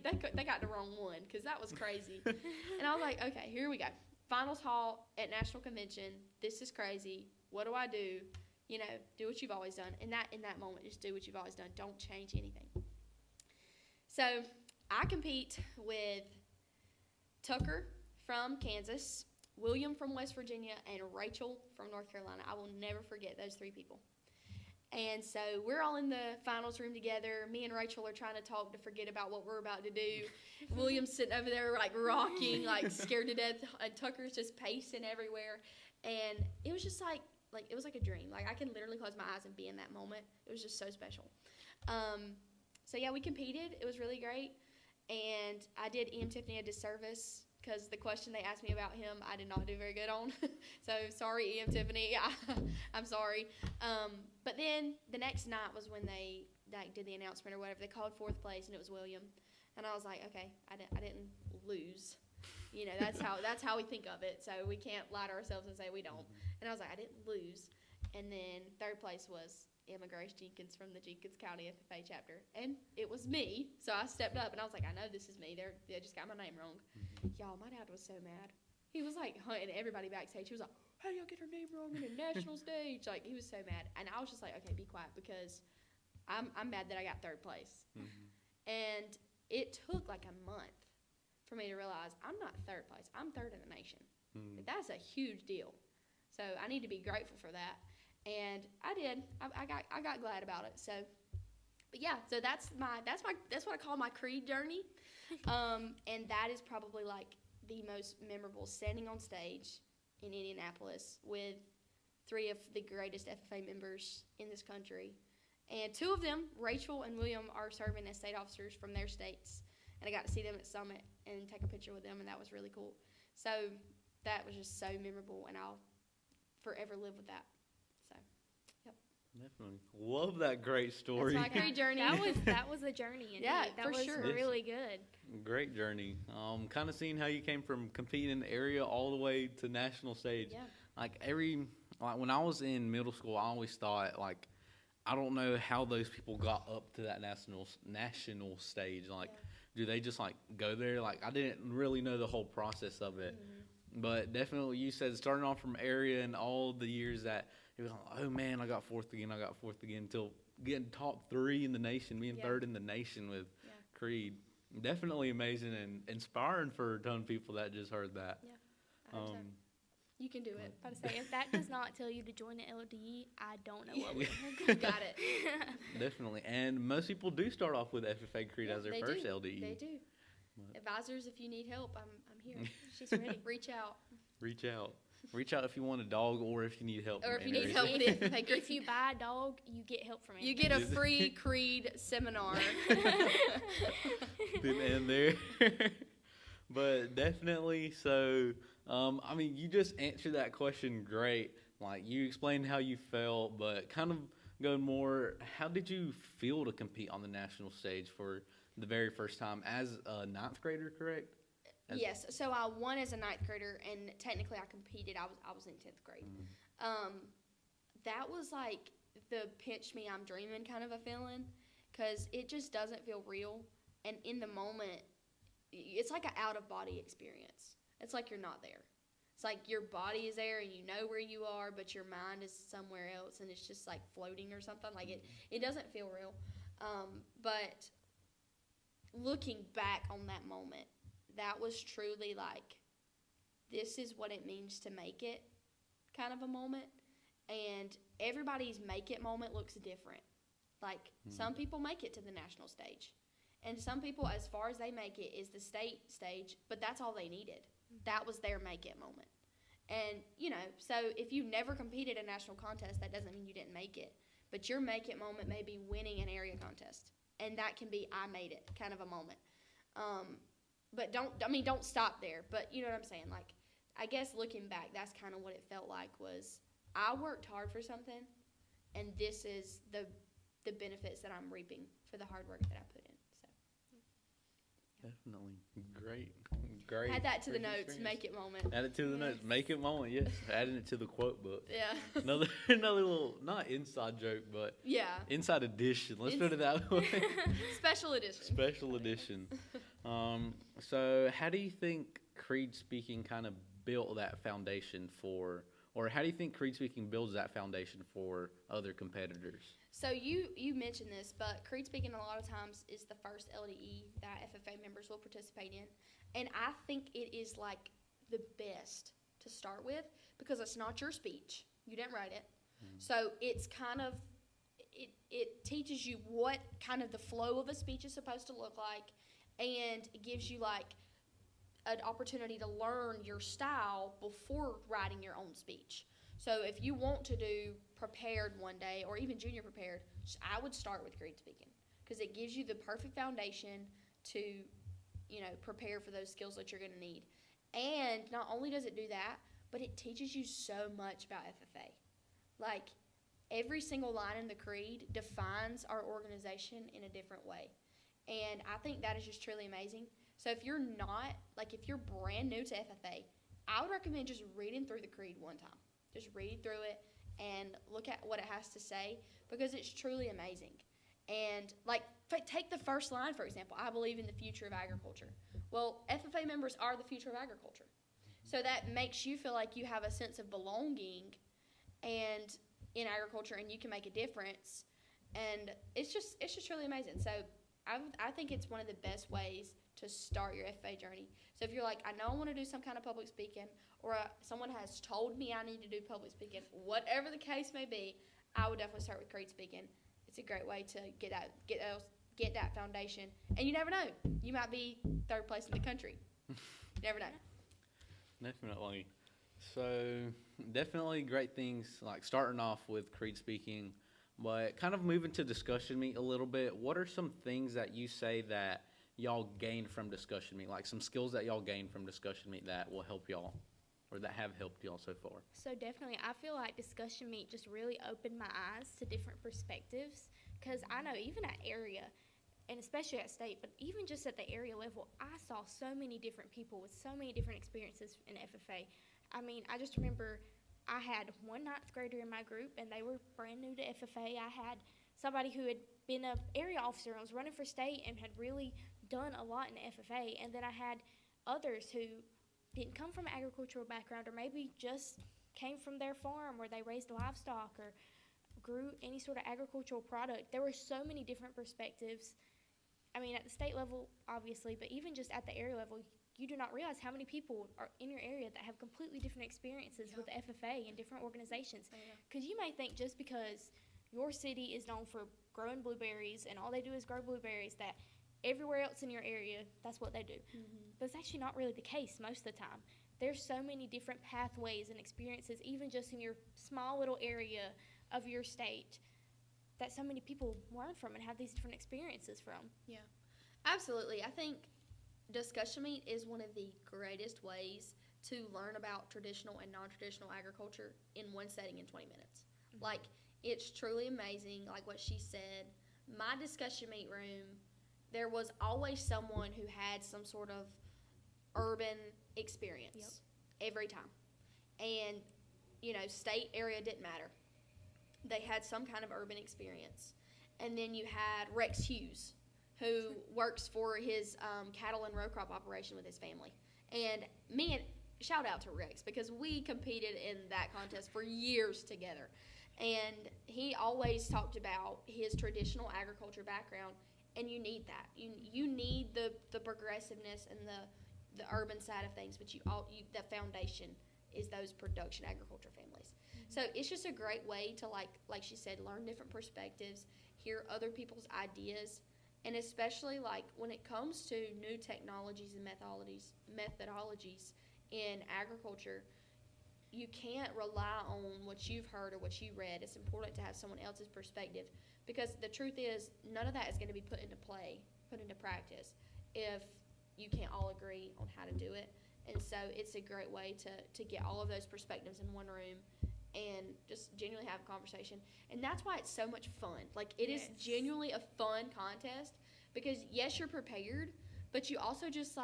got the wrong one, because that was crazy. And I was like, okay, here we go. Finals hall at National Convention. This is crazy. What do I do? You know, do what you've always done. In that moment, just do what you've always done. Don't change anything. So I compete with Tucker from Kansas, William from West Virginia, and Rachel from North Carolina. I will never forget those 3 people. And so we're all in the finals room together. Me and Rachel are trying to talk to forget about what we're about to do. William's sitting over there like rocking, like scared to death. And Tucker's just pacing everywhere. And it was just like it was like a dream. Like I can literally close my eyes and be in that moment. It was just so special. So yeah, we competed. It was really great. And I did E.M. Tiffany a disservice because the question they asked me about him, I did not do very good on. So sorry, E.M. Tiffany. I'm sorry. But then the next night was when they did the announcement or whatever. They called 4th place, and it was William. And I was like, okay, I didn't lose. You know, that's how we think of it. So we can't lie to ourselves and say we don't. And I was like, I didn't lose. And then 3rd place was Emma Grace Jenkins from the Jenkins County FFA chapter. And it was me. So I stepped up, and I was like, I know this is me. They just got my name wrong. Y'all, my dad was so mad. He was like hunting everybody backstage. He was like, how do y'all get her name wrong in a national stage? Like, he was so mad. And I was just like, okay, be quiet, because I'm mad that I got 3rd place. And it took like a month for me to realize I'm not 3rd place. I'm 3rd in the nation. That's a huge deal. So I need to be grateful for that. And I did. I got glad about it. So, but yeah. So that's what I call my creed journey. And that is probably like the most memorable, standing on stage in Indianapolis with 3 of the greatest FFA members in this country. And 2 of them, Rachel and William, are serving as state officers from their states. And I got to see them at Summit and take a picture with them, and that was really cool. So that was just so memorable, and I'll forever live with that. So, yep. Definitely. Love that great story. That's my creed journey. That was a journey, indeed. Yeah, that for was sure. really good. Great journey. Kind of seeing how you came from competing in the area all the way to national stage. Yeah. Like when I was in middle school, I always thought like, I don't know how those people got up to that national stage. Like, do they just like go there? Like, I didn't really know the whole process of it. But definitely, you said starting off from area and all the years that it was like, oh man, I got 4th again, until getting top 3 in the nation, being 3rd in the nation with Creed. Definitely amazing and inspiring for a ton of people that just heard that. Yeah, I hope so. You can do it. I was about to say, if that does not tell you to join the LDE, I don't know what will. You got it. Definitely. And most people do start off with FFA Creed as their first LDE. They do. Advisors, if you need help, I'm here. She's ready. Reach out. Reach out. Reach out if you want a dog or if you need help. Or if you need help with FFA Creed. If you buy a dog, you get help from it. You get a free Creed seminar. Didn't end there. But definitely, so, I mean, you just answered that question great. Like, you explained how you felt, but kind of going more, how did you feel to compete on the national stage for the very first time as a 9th grader, correct? Yes, so I won as a 9th grader, and technically I competed. I was in 10th grade. That was like the pinch me, I'm dreaming kind of a feeling, because it just doesn't feel real. And in the moment, it's like an out-of-body experience. It's like you're not there. It's like your body is there and you know where you are, but your mind is somewhere else, and it's just like floating or something. Like it doesn't feel real. But looking back on that moment, that was truly like, this is what it means to make it kind of a moment. And everybody's make it moment looks different. Like, some people make it to the national stage. And some people, as far as they make it, is the state stage, but that's all they needed. That was their make it moment. And, you know, so if you never competed in a national contest, that doesn't mean you didn't make it. But your make it moment may be winning an area contest. And that can be, I made it kind of a moment. But don't stop there. But you know what I'm saying? Like, I guess looking back, that's kind of what it felt like was, I worked hard for something, and this is the benefits that I'm reaping for the hard work that I put in. So Definitely. Great. great. Add that to the previous notes. experience. Make it moment. Add it to the notes. Make it moment. Yes, adding it to the quote book. Yeah. Another little not inside joke, but Yeah. inside edition. Let's put it that way. Special edition. Special edition. So how do you think Creed speaking kind of built that foundation for, or how do you think Creed speaking builds that foundation for other competitors? So you mentioned this, but Creed speaking a lot of times is the first LDE that FFA members will participate in, and I think it is like the best to start with because it's not your speech. You didn't write it, so it's kind of it teaches you what kind of the flow of a speech is supposed to look like, and it gives you like an opportunity to learn your style before writing your own speech. So if you want to do prepared one day or even junior prepared, I would start with Creed speaking because it gives you the perfect foundation to, prepare for those skills that you're going to need. And not only does it do that, but it teaches you so much about FFA. Like every single line in the Creed defines our organization in a different way. And I think that is just truly amazing. So if you're brand new to FFA, I would recommend just reading through the Creed one time. Just read through it and look at what it has to say because it's truly amazing. And take the first line, for example, I believe in the future of agriculture. Well, FFA members are the future of agriculture. So that makes you feel like you have a sense of belonging and in agriculture and you can make a difference. And it's just really amazing. So I think it's one of the best ways to start your FFA journey. So if you're like, I know I want to do some kind of public speaking, or someone has told me I need to do public speaking, whatever the case may be, I would definitely start with Creed speaking. It's a great way to get that foundation. And you never know, you might be third place in the country. You never know. Definitely. So definitely great things like starting off with Creed speaking, but kind of moving to discussion meet a little bit. What are some things that you say that y'all gained from discussion meet, like some skills that y'all gained from discussion meet that will help y'all or that have helped y'all so far? So definitely, I feel like discussion meet just really opened my eyes to different perspectives because I know even at area, and especially at state, but even just at the area level, I saw so many different people with so many different experiences in FFA. I mean, I just remember I had one ninth grader in my group, and they were brand new to FFA. I had somebody who had been an area officer and was running for state and had really done a lot in FFA, and then I had others who didn't come from an agricultural background or maybe just came from their farm where they raised livestock or grew any sort of agricultural product. There were so many different perspectives. I mean, at the state level, obviously, but even just at the area level, you do not realize how many people are in your area that have completely different experiences with the FFA and different organizations. Because you may think just because your city is known for growing blueberries and all they do is grow blueberries that everywhere else in your area, that's what they do. But it's actually not really the case most of the time. There's so many different pathways and experiences, even just in your small little area of your state, that so many people learn from and have these different experiences from. Yeah, absolutely. I think discussion meet is one of the greatest ways to learn about traditional and non-traditional agriculture in one setting in 20 minutes. Like, it's truly amazing, like what she said. My discussion meet room, there was always someone who had some sort of urban experience every time. And, state area didn't matter. They had some kind of urban experience. And then you had Rex Hughes, who works for his cattle and row crop operation with his family. And shout out to Rex, because we competed in that contest for years together. And he always talked about his traditional agriculture background, and you need that. You need the progressiveness and the urban side of things, but the foundation is those production agriculture families. So it's just a great way to, like she said, learn different perspectives, hear other people's ideas, and especially when it comes to new technologies and methodologies in agriculture, you can't rely on what you've heard or what you read. It's important to have someone else's perspective, because the truth is none of that is going to be put into practice if you can't all agree on how to do it. And so it's a great way to get all of those perspectives in one room and just genuinely have a conversation. And that's why it's so much fun. It is genuinely a fun contest, because yes, you're prepared, but you also just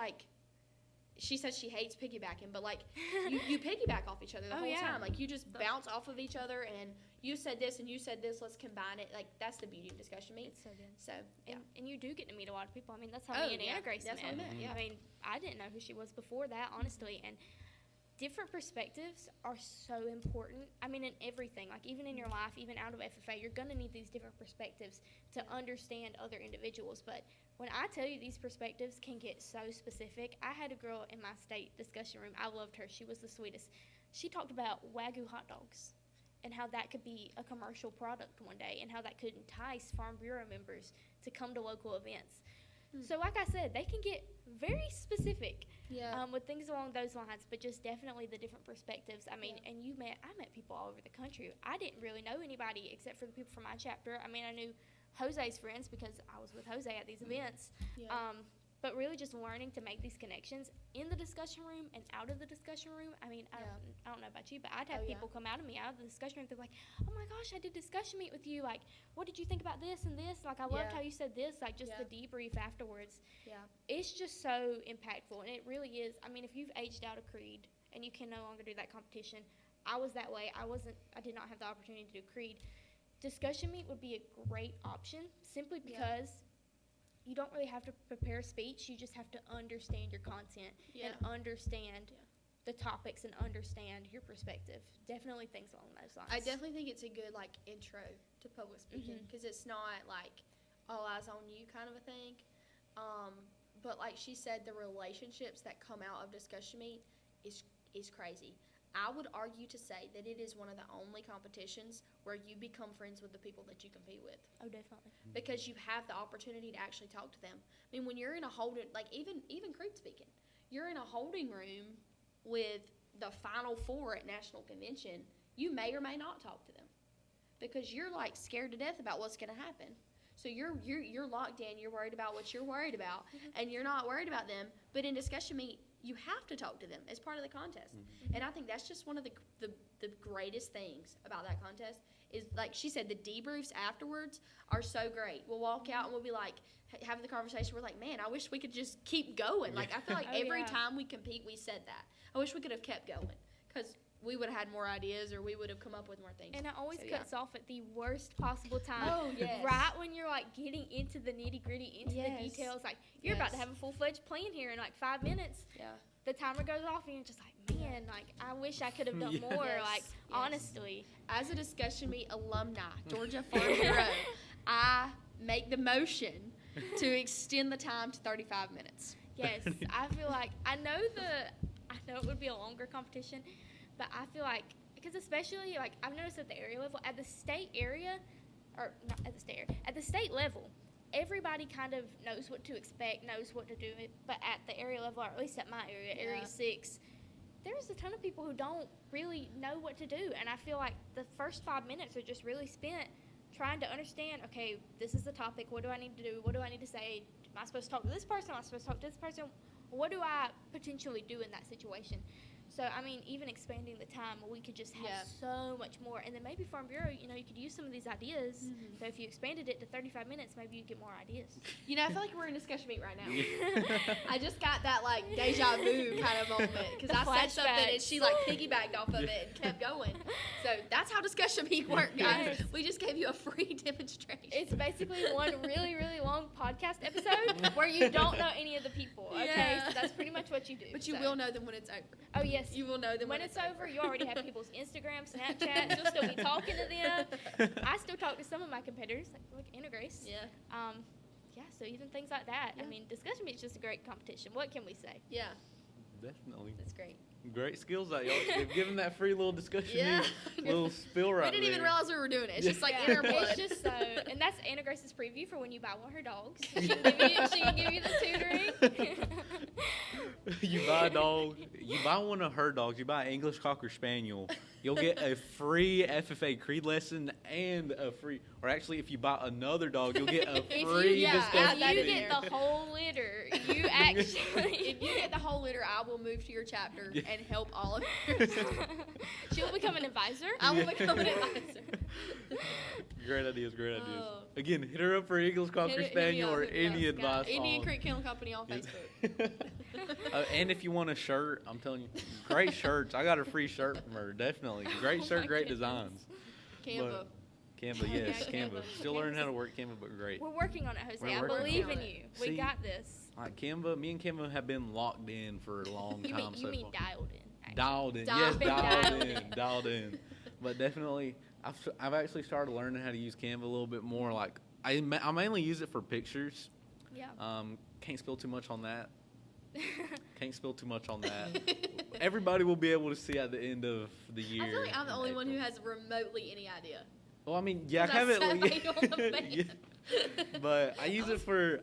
she says she hates piggybacking, but like you piggyback off each other the Oh, whole yeah. time. Like you just bounce off of each other, and you said this and you said this. Let's combine it. Like that's the beauty of discussion meet. It's so good. So yeah. And you do get to meet a lot of people. I mean, that's how Oh, me and yeah. Anna Grace That's how we met. met, yeah. I mean, I didn't know who she was before that, honestly. And different perspectives are so important. I mean, in everything, like even in your life, even out of FFA, you're going to need these different perspectives to understand other individuals. But when I tell you these perspectives can get so specific, I had a girl in my state discussion room. I loved her. She was the sweetest. She talked about Wagyu hot dogs and how that could be a commercial product one day and how that could entice Farm Bureau members to come to local events. So like I said, they can get very specific Yeah. with things along those lines, but just definitely the different perspectives. I mean, and I met people all over the country. I didn't really know anybody except for the people from my chapter. I mean, I knew Jose's friends because I was with Jose at these events. Yeah. But really just learning to make these connections in the discussion room and out of the discussion room. I mean, I don't know about you, but I'd have Oh, yeah. people come out of me out of the discussion room. They're like, oh my gosh, I did discussion meet with you. Like, what did you think about this and this? Like, I loved Yeah. how you said this. Like, just Yeah. the debrief afterwards. Yeah. It's just so impactful, and it really is. I mean, if you've aged out of Creed and you can no longer do that competition, I was that way. I did not have the opportunity to do Creed. Discussion meet would be a great option simply because you don't really have to prepare a speech. You just have to understand your content and understand the topics and understand your perspective. Definitely things along those lines. I definitely think it's a good like intro to public speaking because it's not like all eyes on you kind of a thing. But like she said, the relationships that come out of discussion meet is crazy. I would argue to say that it is one of the only competitions where you become friends with the people that you compete with. Oh, definitely. Because you have the opportunity to actually talk to them. I mean, when you're in a holding, like even Creed speaking, you're in a holding room with the Final Four at National Convention, you may or may not talk to them because you're like scared to death about what's going to happen. So you're locked in. You're worried about what you're worried about, and you're not worried about them. But in discussion meet, you have to talk to them as part of the contest. And I think that's just one of the greatest things about that contest is, like she said, the debriefs afterwards are so great. We'll walk out and we'll be like, having the conversation, we're like, man, I wish we could just keep going. Like, I feel like every time we compete, we said that. I wish we could have kept going because we would have had more ideas or we would have come up with more things. And it always cuts off at the worst possible time. Oh, yes. Right when you're, like, getting into the nitty-gritty, into the details. Like, you're about to have a full-fledged plan here in, like, 5 minutes. Yeah. The timer goes off, and you're just like, man, like, I wish I could have done more. Like, honestly. As a discussion meet alumni, Georgia Farm Bureau, I make the motion to extend the time to 35 minutes. Yes, I feel like, I know it would be a longer competition, but I feel like, because especially, like, I've noticed at the area level, at the state area, or not at the state area, at the state level, everybody kind of knows what to expect, knows what to do, but at the area level, or at least at my area, Area 6, there's a ton of people who don't really know what to do, and I feel like the first 5 minutes are just really spent trying to understand, okay, this is the topic, what do I need to do, what do I need to say, am I supposed to talk to this person, am I supposed to talk to this person, what do I potentially do in that situation? So, I mean, even expanding the time, we could just have so much more. And then maybe Farm Bureau, you know, you could use some of these ideas. So if you expanded it to 35 minutes, maybe you'd get more ideas. You know, I feel like we're in discussion meet right now. I just got that, like, deja vu kind of moment. Because I said something and she, like, piggybacked off of it and kept going. So that's how discussion meet works, guys. We just gave you a free demonstration. It's basically one really, really long podcast episode where you don't know any of the people, okay? So that's pretty much what you do. But you will know them when it's over. Oh, yes. You will know them when it's over. You already have people's Instagram, Snapchat. You'll still be talking to them. I still talk to some of my competitors, like Anna Grace. Yeah. So even things like that. Yeah. I mean, discussion meet is just a great competition. What can we say? Yeah. Definitely. That's great. Great skills that y'all have given that free little discussion Yeah. little spill right We didn't even there. realize we were doing it. It's just like in our blood. It's just so, and that's Anna Grace's preview for when you buy one of her dogs. She can give you the tutoring. You buy a dog, you buy one of her dogs, you buy an English Cocker Spaniel, you'll get a free FFA Creed lesson and a free, or actually if you buy another dog, you'll get a free discussion If you meet. get the whole litter, you actually. If you get the whole litter, I will move to your chapter and help all of yours. She'll become an advisor. I will become an advisor. Great ideas, great ideas. Oh. Again, hit her up for English Cocker Hit me Spaniel up, or hit me any up. advice Indian on Creek Kennel Company on Facebook. And if you want a shirt, I'm telling you, great shirts. I got a free shirt from her, definitely. Great Oh shirt, my great goodness. designs. Canva. Canva, yes, Yeah, Canva. Canva. Still learning how to Canva's- work Canva, but great. We're working on it, Jose. We're I working believe on in it. you. See, We got this. Like Canva, me and Canva have been locked in for a long You time mean so you mean far. dialed in? Actually. Dialed in, Dialed yes, in. dialed in. But definitely, I've actually started learning how to use Canva a little bit more. Like I mainly use it for pictures. Yeah. Can't spill too much on that. Can't spill too much on that. Everybody will be able to see at the end of the year. I feel like I'm the in only one who April. has remotely any idea. Well, I mean, yeah, I Because have it. sat right on the bed. Yeah. But I use it for.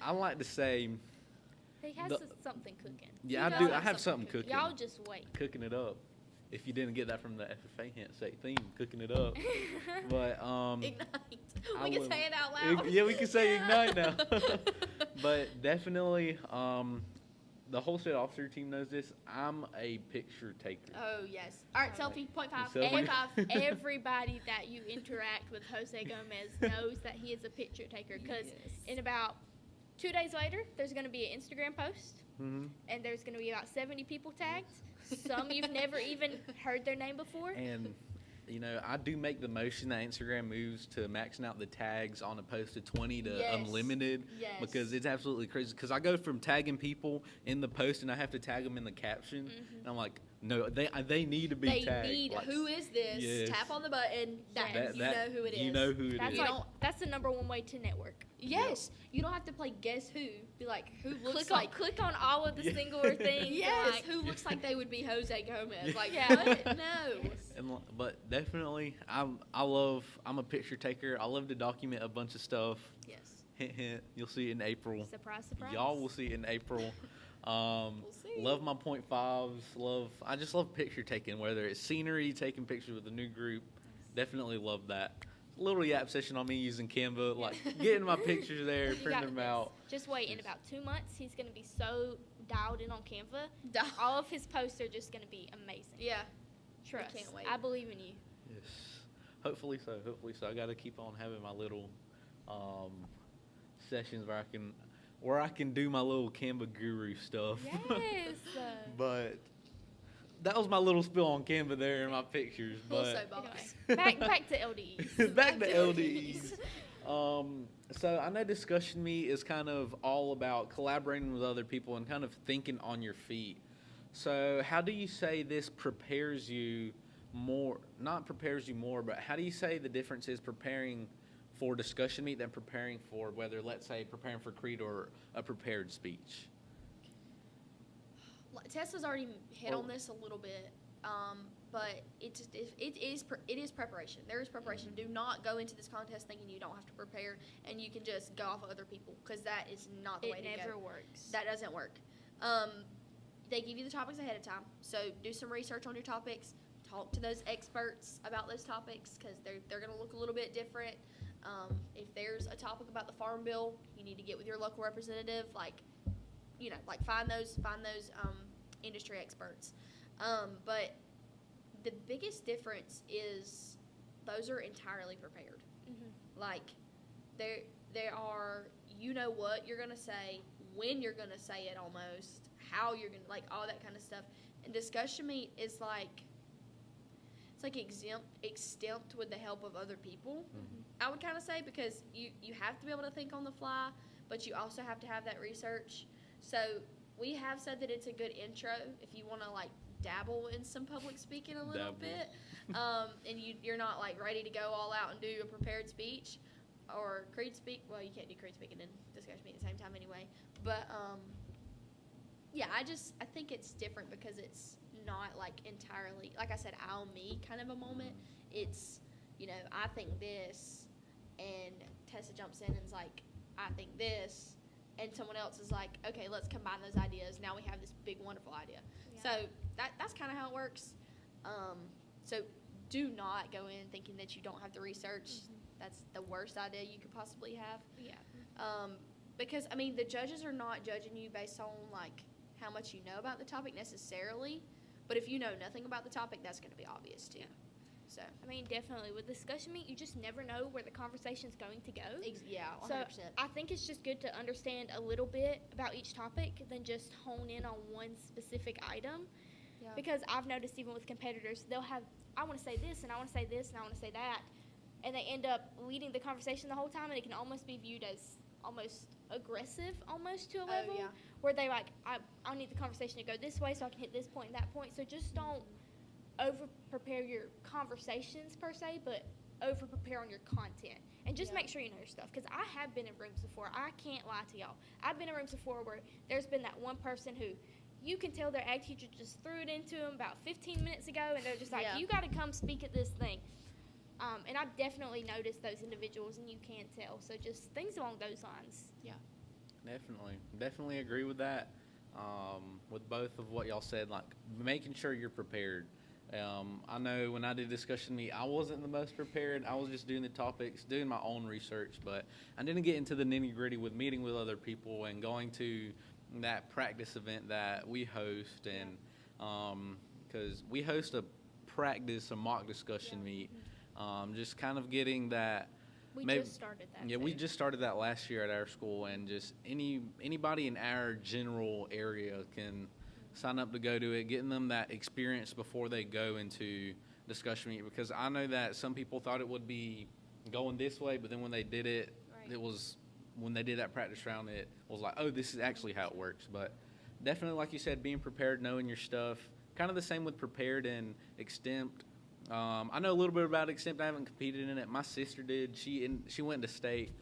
I like to say, He has The- something cooking. yeah, He I do. does I have have something something cooking. Y'all just wait. Cooking it up. If you didn't get that from the FFA handshake theme, cooking it up. But Ignite. I We can will- say it out loud. Yeah, we can say ignite now. But definitely, the whole state officer team knows this. I'm a picture taker. Oh yes. All right, selfie. Point five. Selfie. Point five. Everybody that you interact with Jose Gomez knows that he is a picture taker because in about 2 days later, there's going to be an Instagram post Hmm and there's going to be about 70 people tagged. Some you've never even heard their name before. And I do make the motion that Instagram moves to maxing out the tags on a post to 20 to Yes. unlimited. Yes. Because it's absolutely crazy. Because I go from tagging people in the post and I have to tag them in the caption. And I'm like, no, they need to be They tagged. need Like, who is this? Yes. Tap on the button. That- You know who it is. You know who it That's is. You like don't- that's the number one way to network. Yes. You don't have to play guess who. Be like who looks Click like. click on all of the Yeah. singular things. Yes. like- Who looks like they would be Jose Gomez? Like Yeah. what? No. Yes. But definitely, I'm a picture taker. I love to document a bunch of stuff. Yes. Hint, hint. You'll see it in April. Surprise, surprise. Y'all will see it in April. see. Love my point fives. I just love picture taking, whether it's scenery, taking pictures with a new group. Definitely love that. Little yap session on me using Canva, like getting my pictures there, You printing got them this. out. Just wait. In about 2 months, he's going to be so dialed in on Canva. Duh. All of his posts are just going to be amazing. Yeah. Trust. can't wait. I believe in you. Yes. Hopefully so. Hopefully so. I got to keep on having my little sessions where I can do my little Canva guru stuff. Yes. But that was my little spill on Canva there in my pictures. Full But soapbox. Anyway, back to LDEs. back to LDEs. So I know Discussion Meet is kind of all about collaborating with other people and kind of thinking on your feet. So how do you say this prepares you more, not prepares you more, but how do you say the difference is preparing for Discussion Meet than preparing for whether, let's say, preparing for Creed or a prepared speech? Tessa's already hit on this a little bit, but it is preparation. There is preparation. Do not go into this contest thinking you don't have to prepare and you can just go off of other people because that is not the way It to never go. works. That doesn't work. They give you the topics ahead of time, so do some research on your topics. Talk to those experts about those topics because they're going to look a little bit different. If there's a topic about the Farm Bill, you need to get with your local representative. Find those industry experts. But the biggest difference is those are entirely prepared. Mhm. Like there are, you know what you're gonna say, when you're gonna say it, almost how you're gonna, like, all that kind of stuff. And Discussion Meet is like, it's like extempt with the help of other people. I would kind of say, because you have to be able to think on the fly, but you also have to have that research. So we have said that it's a good intro if you want to dabble in some public speaking a little bit, and you're not ready to go all out and do a prepared speech or Creed speak. Well, you can't do Creed speaking and Discussion Meet at the same time anyway. But yeah, I think it's different because it's not entirely, like I said, I'll me kind of a moment. It's, I think this, and Tessa jumps in and is like, I think this, and someone else is like, okay, let's combine those ideas. Now we have this big, wonderful idea. Yeah. So that's kind of how it works. So do not go in thinking that you don't have the research. That's the worst idea you could possibly have. Yeah. Because, the judges are not judging you based on, how much you know about the topic necessarily. But if you know nothing about the topic, that's going to be obvious, too. Yeah. So, I mean, definitely. With discussion meet, you just never know where the conversation's going to go. yeah, 100%. So I think it's just good to understand a little bit about each topic than just hone in on one specific item. Yeah. Because I've noticed even with competitors, they'll have, I want to say this, and I want to say this, and I want to say that. And they end up leading the conversation the whole time, and it can almost be viewed as almost aggressive, almost to a level, yeah. where they like, I need the conversation to go this way so I can hit this point and that point. So just don't over-prepare your conversations, per se, but over-prepare on your content. And just make sure you know your stuff. Because I have been in rooms before. I can't lie to y'all. I've been in rooms before where there's been that one person who you can tell their ag teacher just threw it into them about 15 minutes ago, and they're just like, you got to come speak at this thing. And I've definitely noticed those individuals, and you can tell. So just things along those lines. Yeah. Definitely agree with that. With both of what y'all said, like making sure you're prepared. I know when I did discussion meet, I wasn't the most prepared. I was just doing the topics, doing my own research, but I didn't get into the nitty gritty with meeting with other people and going to that practice event that we host, and because we host a mock discussion meet, just kind of getting that. We just started that. Yeah, we just started that last year at our school, and just anybody in our general area can sign up to go to it, getting them that experience before they go into discussion meet. Because I know that some people thought it would be going this way, but then when they did it, it was when they did that practice round, it was like, oh, this is actually how it works. But definitely, like you said, being prepared, knowing your stuff. Kind of the same with prepared and extempt. I know a little bit about extempt. I haven't competed in it. My sister did. She went to state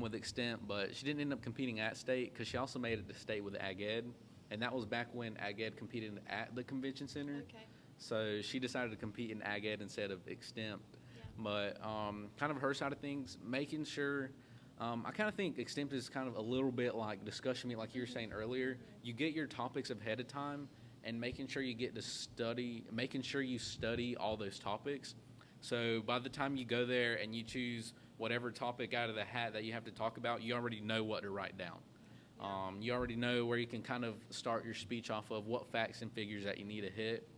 with extempt, but she didn't end up competing at state because she also made it to state with Ag Ed, and that was back when Ag Ed competed at the convention center. Okay. So she decided to compete in Ag Ed instead of extempt. But kind of her side of things, making sure. I kind of think extempt is kind of a little bit like discussion meet, like you were saying earlier. You get your topics ahead of time, and making sure you study all those topics. So by the time you go there and you choose whatever topic out of the hat that you have to talk about, you already know what to write down. You already know where you can kind of start your speech off of, what facts and figures that you need to hit.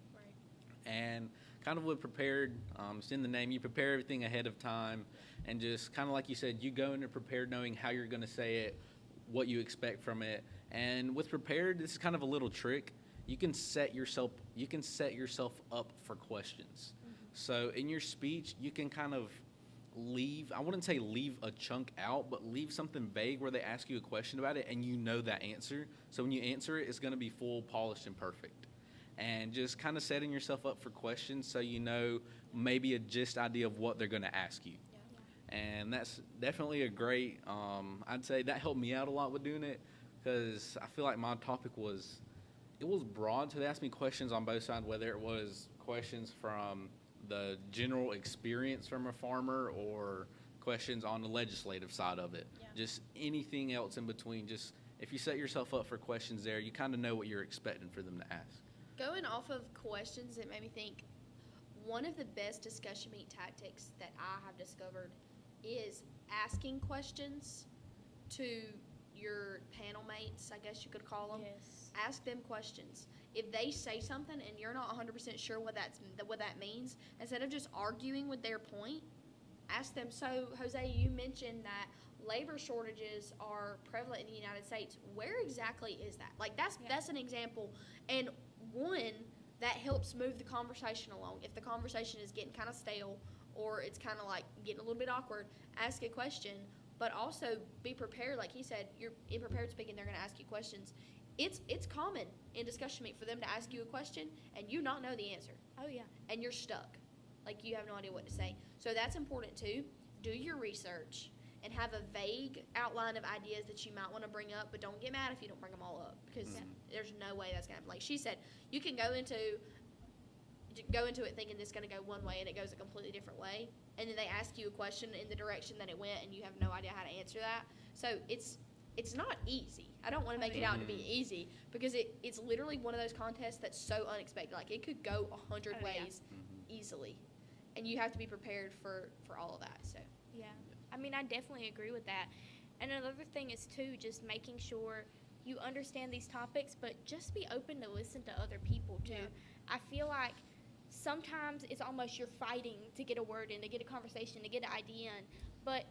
And kind of with prepared, it's in the name, you prepare everything ahead of time, and just kind of like you said, you go into prepared knowing how you're going to say it, what you expect from it. And with prepared, this is kind of a little trick. You can set yourself up for questions. So in your speech, you can kind of I wouldn't say leave a chunk out, but leave something vague where they ask you a question about it and you know that answer. So when you answer it, it's going to be full, polished, and perfect. And just kind of setting yourself up for questions so you know maybe a gist idea of what they're going to ask you. And that's definitely a great, I'd say that helped me out a lot with doing it, because I feel like my topic was broad, so they asked me questions on both sides, whether it was questions from the general experience from a farmer or questions on the legislative side of it. Just anything else in between. Just if you set yourself up for questions there, you kind of know what you're expecting for them to ask. Going off of questions, it made me think one of the best discussion meet tactics that I have discovered is asking questions to your panel mates, I guess you could call them. Yes. Ask them questions. If they say something and you're not 100% sure what that means, instead of just arguing with their point, ask them, so Jose, you mentioned that labor shortages are prevalent in the United States. Where exactly is that? Like, that's an example. And one, that helps move the conversation along. If the conversation is getting kind of stale or it's kind of like getting a little bit awkward, ask a question. But also be prepared. Like he said, you're in prepared speaking, they're going to ask you questions. It's common in discussion meet for them to ask you a question and you not know the answer. Oh, yeah. And you're stuck. Like, you have no idea what to say. So that's important, too. Do your research and have a vague outline of ideas that you might want to bring up, but don't get mad if you don't bring them all up, because there's no way that's going to happen. Like she said, you can go into it thinking it's going to go one way and it goes a completely different way, and then they ask you a question in the direction that it went and you have no idea how to answer that. So it's not easy. I don't want to make it out to be easy, because it's literally one of those contests that's so unexpected. Like, it could go 100 ways easily, and you have to be prepared for all of that. So Yeah. I mean, I definitely agree with that. And another thing is, too, just making sure you understand these topics, but just be open to listen to other people, too. Yeah. I feel like sometimes it's almost you're fighting to get a word in, to get a conversation, to get an idea in. But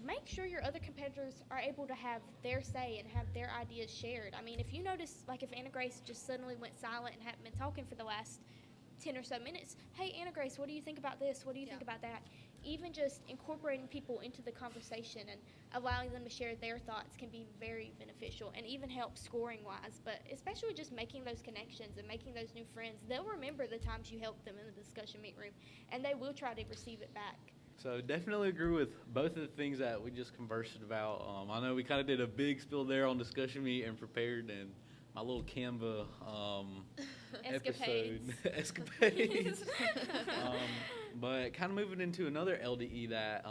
make sure your other competitors are able to have their say and have their ideas shared. I mean, if you notice, like if Anna Grace just suddenly went silent and hadn't been talking for the last 10 or so minutes, hey, Anna Grace, what do you think about this? What do you think about that? Even just incorporating people into the conversation and allowing them to share their thoughts can be very beneficial and even help scoring-wise. But especially just making those connections and making those new friends, they'll remember the times you helped them in the discussion meet room, and they will try to receive it back. So definitely agree with both of the things that we just conversed about. I know we kind of did a big spill there on discussion meet and prepared and my little Canva episode. Escapades. But kind of moving into another LDE that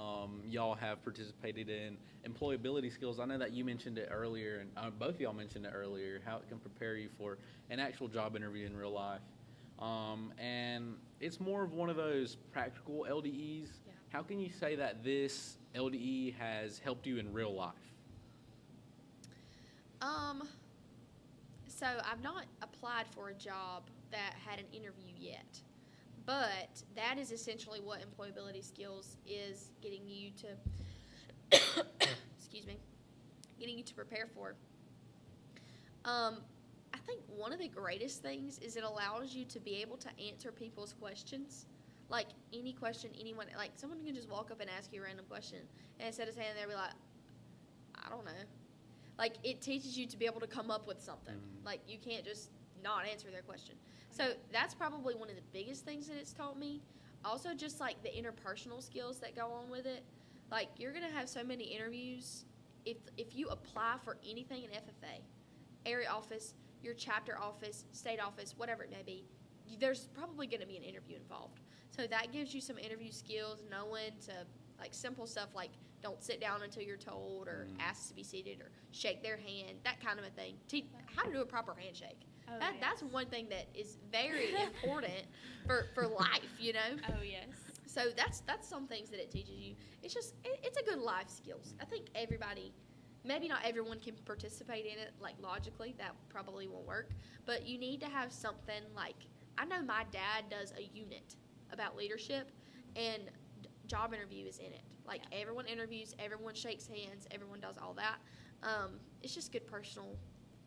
y'all have participated in, employability skills. I know that you mentioned it earlier, and both of y'all mentioned it earlier, how it can prepare you for an actual job interview in real life. And it's more of one of those practical LDEs. Yeah. How can you say that this LDE has helped you in real life? So I've not applied for a job that had an interview yet, but that is essentially what employability skills is getting you to, excuse me, getting you to prepare for. I think one of the greatest things is it allows you to be able to answer people's questions. Like any question, anyone, like someone can just walk up and ask you a random question, and instead of standing there, be like, I don't know. Like, it teaches you to be able to come up with something. Like, you can't just not answer their question. So that's probably one of the biggest things that it's taught me. Also, just, like, the interpersonal skills that go on with it. Like, you're going to have so many interviews. If you apply for anything in FFA, area office, your chapter office, state office, whatever it may be, there's probably going to be an interview involved. So that gives you some interview skills, knowing to, like, simple stuff like don't sit down until you're told, or ask to be seated, or shake their hand, that kind of a thing. How to do a proper handshake. That's one thing that is very important for life, you know? Oh, yes. So that's some things that it teaches you. It's just, it's a good life skills. I think everybody, maybe not everyone can participate in it, like, logically. That probably won't work. But you need to have something like, I know my dad does a unit about leadership, and job interview is in it. Like, everyone interviews, everyone shakes hands, everyone does all that. It's just good personal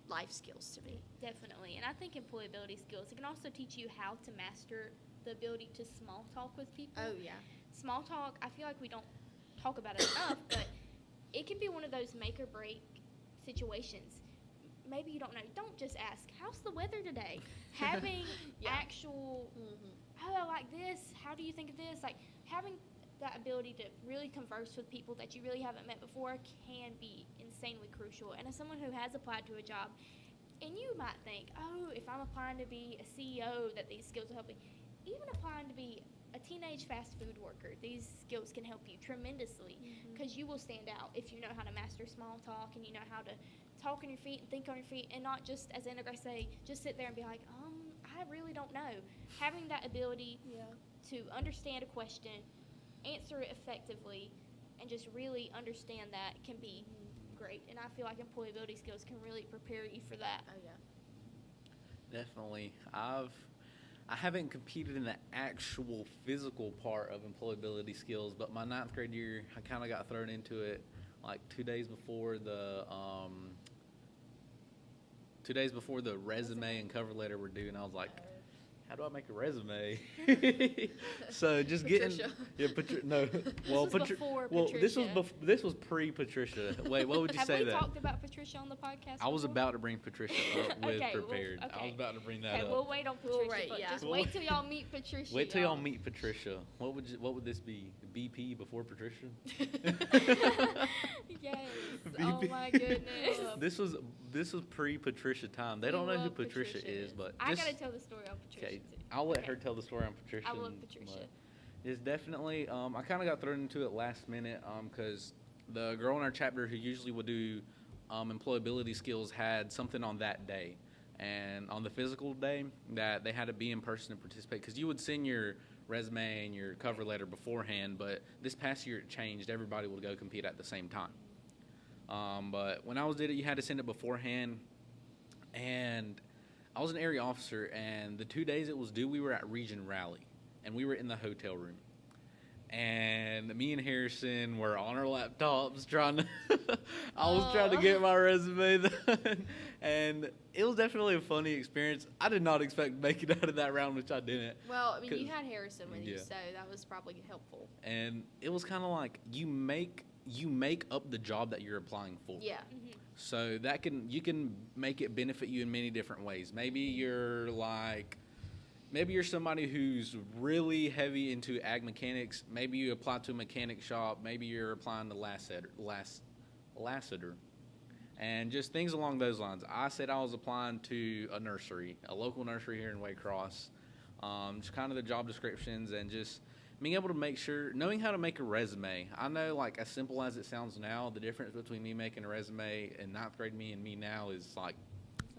life skills to me. Definitely. And I think employability skills, it can also teach you how to master the ability to small talk with people. Oh, yeah. Small talk, I feel like we don't talk about it enough, but it can be one of those make or break situations. Maybe you don't know. Don't just ask, how's the weather today? Having actual, oh, I like this. How do you think of this? Like, having that ability to really converse with people that you really haven't met before can be insanely crucial. And as someone who has applied to a job, and you might think, oh, if I'm applying to be a CEO, that these skills will help me. Even applying to be a teenage fast food worker, these skills can help you tremendously, because you will stand out if you know how to master small talk, and you know how to talk on your feet and think on your feet, and not just, as Anna Grace say, just sit there and be like, I really don't know. Having that ability to understand a question, answer it effectively, and just really understand that can be great. And I feel like employability skills can really prepare you for that. Oh, yeah. Definitely. I haven't competed in the actual physical part of employability skills, but my 9th grade year, I kind of got thrown into it like 2 days before the resume and cover letter were due, and I was like, how do I make a resume? So just Patricia. This was pre-Patricia. Wait, what would you say Have we that? talked about Patricia on the podcast I was before? about to bring Patricia up with prepared. Okay. I was about to bring that up. We'll wait on Patricia. But just We'll wait till y'all meet Patricia. Wait till y'all meet Patricia. What would this be? BP before Patricia? Yes. Oh my goodness. This was pre-Patricia time. They don't know who Patricia is, but I gotta tell the story on Patricia. Okay, I'll let her tell the story on Patricia. I love Patricia. It's definitely, I kind of got thrown into it last minute because the girl in our chapter who usually would do employability skills had something on that day. And on the physical day, that they had to be in person to participate, because you would send your resume and your cover letter beforehand, but this past year it changed. Everybody would go compete at the same time. But when I did it, you had to send it beforehand, and I was an area officer, and the 2 days it was due, we were at Region Rally, and we were in the hotel room. And me and Harrison were on our laptops trying to I was trying to get my resume done, and it was definitely a funny experience. I did not expect to make it out of that round, which I didn't. Well, I mean, you had Harrison with you, Yeah. so that was probably helpful. And it was kind of like you make up the job that you're applying for. Yeah. So that you can make it benefit you in many different ways. Maybe you're somebody who's really heavy into ag mechanics. Maybe you apply to a mechanic shop. Maybe you're applying to Lassiter. And just things along those lines. I said I was applying to a nursery, a local nursery here in Waycross. Just kind of the job descriptions and just being able to knowing how to make a resume. I know, like, as simple as it sounds now, the difference between me making a resume in ninth grade me and me now is like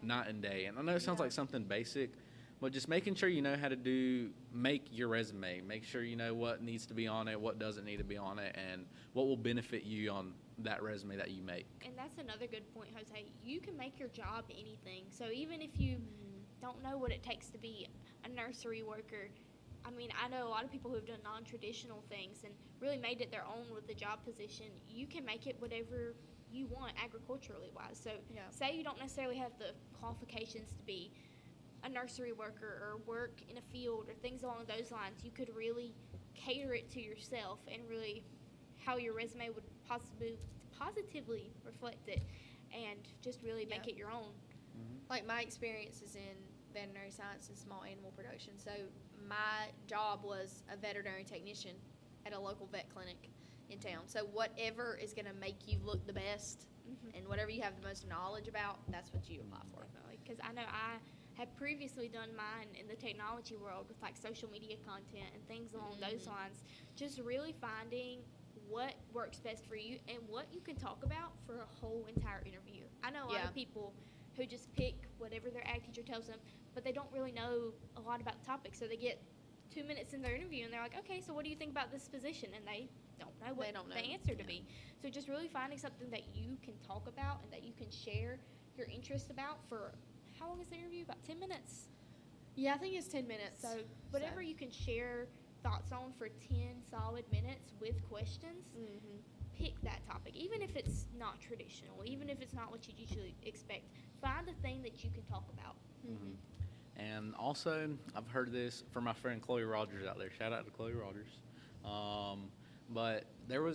night and day. And I know it sounds like something basic, but just making sure you know how to make your resume. Make sure you know what needs to be on it, what doesn't need to be on it, and what will benefit you on that resume that you make. And that's another good point, Jose. You can make your job anything. So even if you don't know what it takes to be a nursery worker, I mean, I know a lot of people who have done non-traditional things and really made it their own with the job position. You can make it whatever you want agriculturally wise. So say you don't necessarily have the qualifications to be a nursery worker or work in a field or things along those lines. You could really cater it to yourself and really how your resume would positively reflect it and just really make it your own. Like, my experience is in veterinary science and small animal production. So my job was a veterinary technician at a local vet clinic in town. So whatever is going to make you look the best and whatever you have the most knowledge about, that's what you apply for. Definitely, because I know I had previously done mine in the technology world with like social media content and things along those lines. Just really finding what works best for you and what you can talk about for a whole entire interview. I know a lot of people who just pick whatever their ag teacher tells them, but they don't really know a lot about the topic. So they get 2 minutes in their interview and they're like, okay, so what do you think about this position? And they don't know what the answer to be. So just really finding something that you can talk about and that you can share your interest about for, how long is the interview? About 10 minutes. Yeah, I think it's 10 minutes. So whatever you can share thoughts on for 10 solid minutes with questions, pick that topic. Even if it's not traditional, even if it's not what you usually expect, find a thing that you can talk about. And also, I've heard this from my friend Chloe Rogers out there. Shout out to Chloe Rogers. But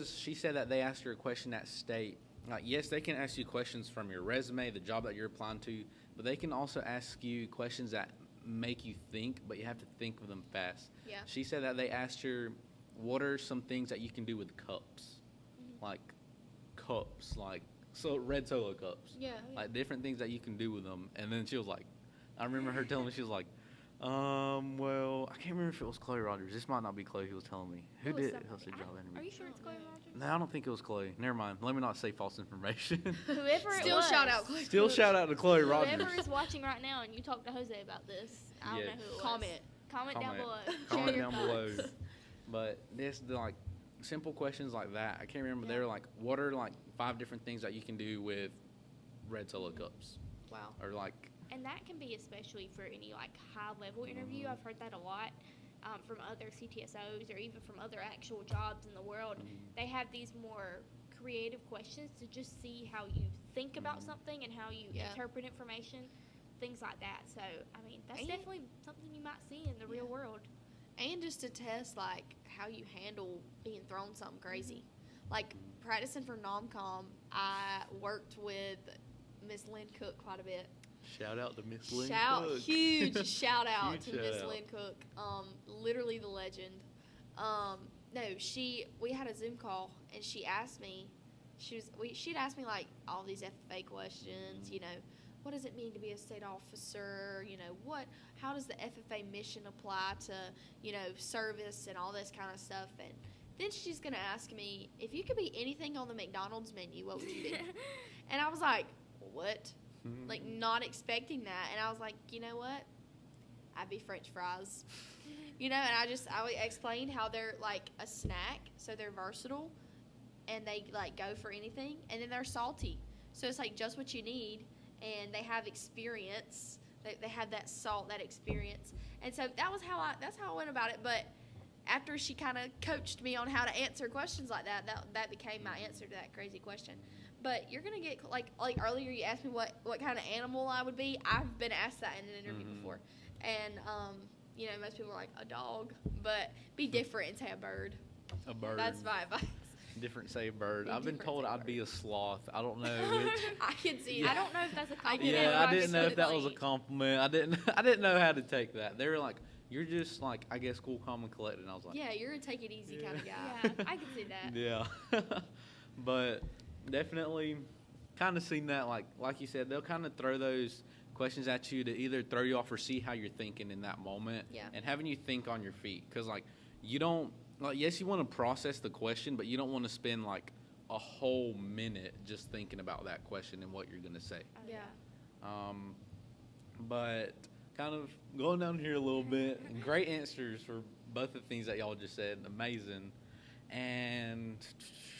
she said that they asked her a question at state. Like, yes, they can ask you questions from your resume, the job that you're applying to, but they can also ask you questions that make you think, but you have to think of them fast. Yeah. She said that they asked her, what are some things that you can do with cups? Like cups, like red Solo cups. Yeah. Like different things that you can do with them. And then she was like, I remember her telling me, she was like, well, I can't remember if it was Chloe Rogers. This might not be Chloe who was telling me. Who did it? Hosted job interview. Are you sure it's Chloe Rogers? No, I don't think it was Chloe. Never mind. Let me not say false information. Whoever it Still was. shout out Chloe. Still shout out to Chloe Rogers. Whoever is watching right now and you talk to Jose about this, I don't know who it was. Comment down below. Comment Share your down below. thoughts. But like simple questions like that. I can't remember. They were like, what are like 5 different things that you can do with red Solo cups? Wow. Or like. And that can be especially for any like high level interview. I've heard that a lot from other CTSOs or even from other actual jobs in the world. They have these more creative questions to just see how you think about something and how you interpret information, things like that. So, I mean, that's definitely something you might see in the real world. And just to test, like, how you handle being thrown something crazy. Like, practicing for NomCom, I worked with Miss Lynn Cook quite a bit. Shout out to Miss Lynn Cook. Huge shout out Huge to shout Miss out. Lynn Cook. Literally the legend. We had a Zoom call and she asked me, she'd asked me like all these FFA questions, you know, what does it mean to be a state officer? You know, how does the FFA mission apply to, you know, service and all this kind of stuff? And then she's going to ask me, if you could be anything on the McDonald's menu, what would you be? And I was like, what? Like, not expecting that. And I was like, you know what? I'd be French fries. You know, and I explained how they're like a snack, so they're versatile, and they like go for anything, and then they're salty. So it's like just what you need, and they have experience They have that salt, that experience. And so that's how I went about it. But after she kind of coached me on how to answer questions like that became my answer to that crazy question. But you're gonna get like earlier you asked me what kind of animal I would be. I've been asked that in an interview before, and most people are like a dog, but be different and say a bird. A bird. That's my advice. Different, say bird. Be I've been different, told say I'd bird. be a sloth. I don't know which. I can see that. I don't know if that's a I compliment. can Yeah, I I didn't know if that was a absolutely- compliment. I didn't know how to take that. They were like, "You're just like, I guess, cool, calm, and collected." And I was like, Yeah, you're a take it easy kind of guy. Yeah, I can see that. Yeah. But definitely kind of seen that, like you said, they'll kind of throw those questions at you to either throw you off or see how you're thinking in that moment. Yeah. And having you think on your feet. Because, you don't, yes, you want to process the question, but you don't want to spend, a whole minute just thinking about that question and what you're going to say. Oh, Yeah. But kind of going down here a little bit, great answers for both the things that y'all just said. Amazing. And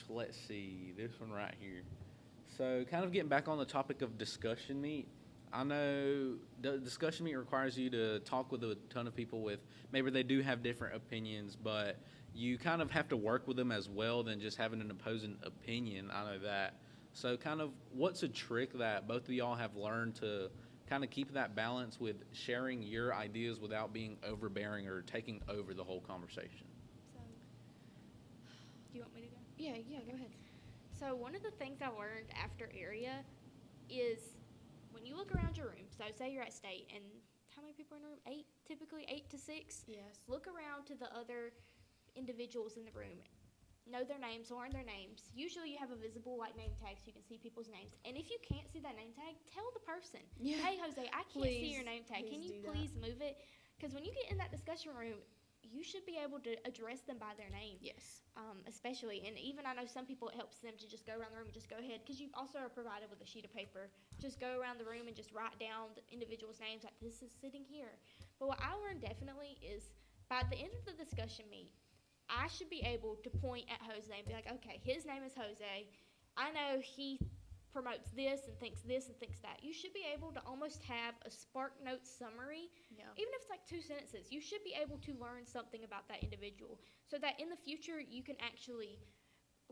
let's see, this one right here. So kind of getting back on the topic of discussion meet, I know the discussion meet requires you to talk with a ton of people with maybe they do have different opinions, but you kind of have to work with them as well than just having an opposing opinion. I know that. So kind of what's a trick that both of y'all have learned to kind of keep that balance with sharing your ideas without being overbearing or taking over the whole conversation? So, do you want me to go? Yeah, go ahead. So one of the things I learned after area is when you look around your room, so say you're at state and how many people are in the room? 8, typically 8 to 6. Yes. Look around to the other individuals in the room. Know their names, learn their names. Usually you have a visible name tag so you can see people's names. And if you can't see that name tag, tell the person, Yeah. hey Jose, I can't see Please, your name tag. Can please you do that. please move it? Because when you get in that discussion room, you should be able to address them by their name. Yes. Especially, and even I know some people it helps them to just go around the room and just go ahead, because you also are provided with a sheet of paper. Just go around the room and just write down the individual's names, like this is sitting here. But what I learned definitely is by the end of the discussion meet, I should be able to point at Jose and be like, okay, his name is Jose. I know he promotes this and thinks that. You should be able to almost have a Spark Notes summary. Yeah. Even if it's 2 sentences, you should be able to learn something about that individual so that in the future you can actually,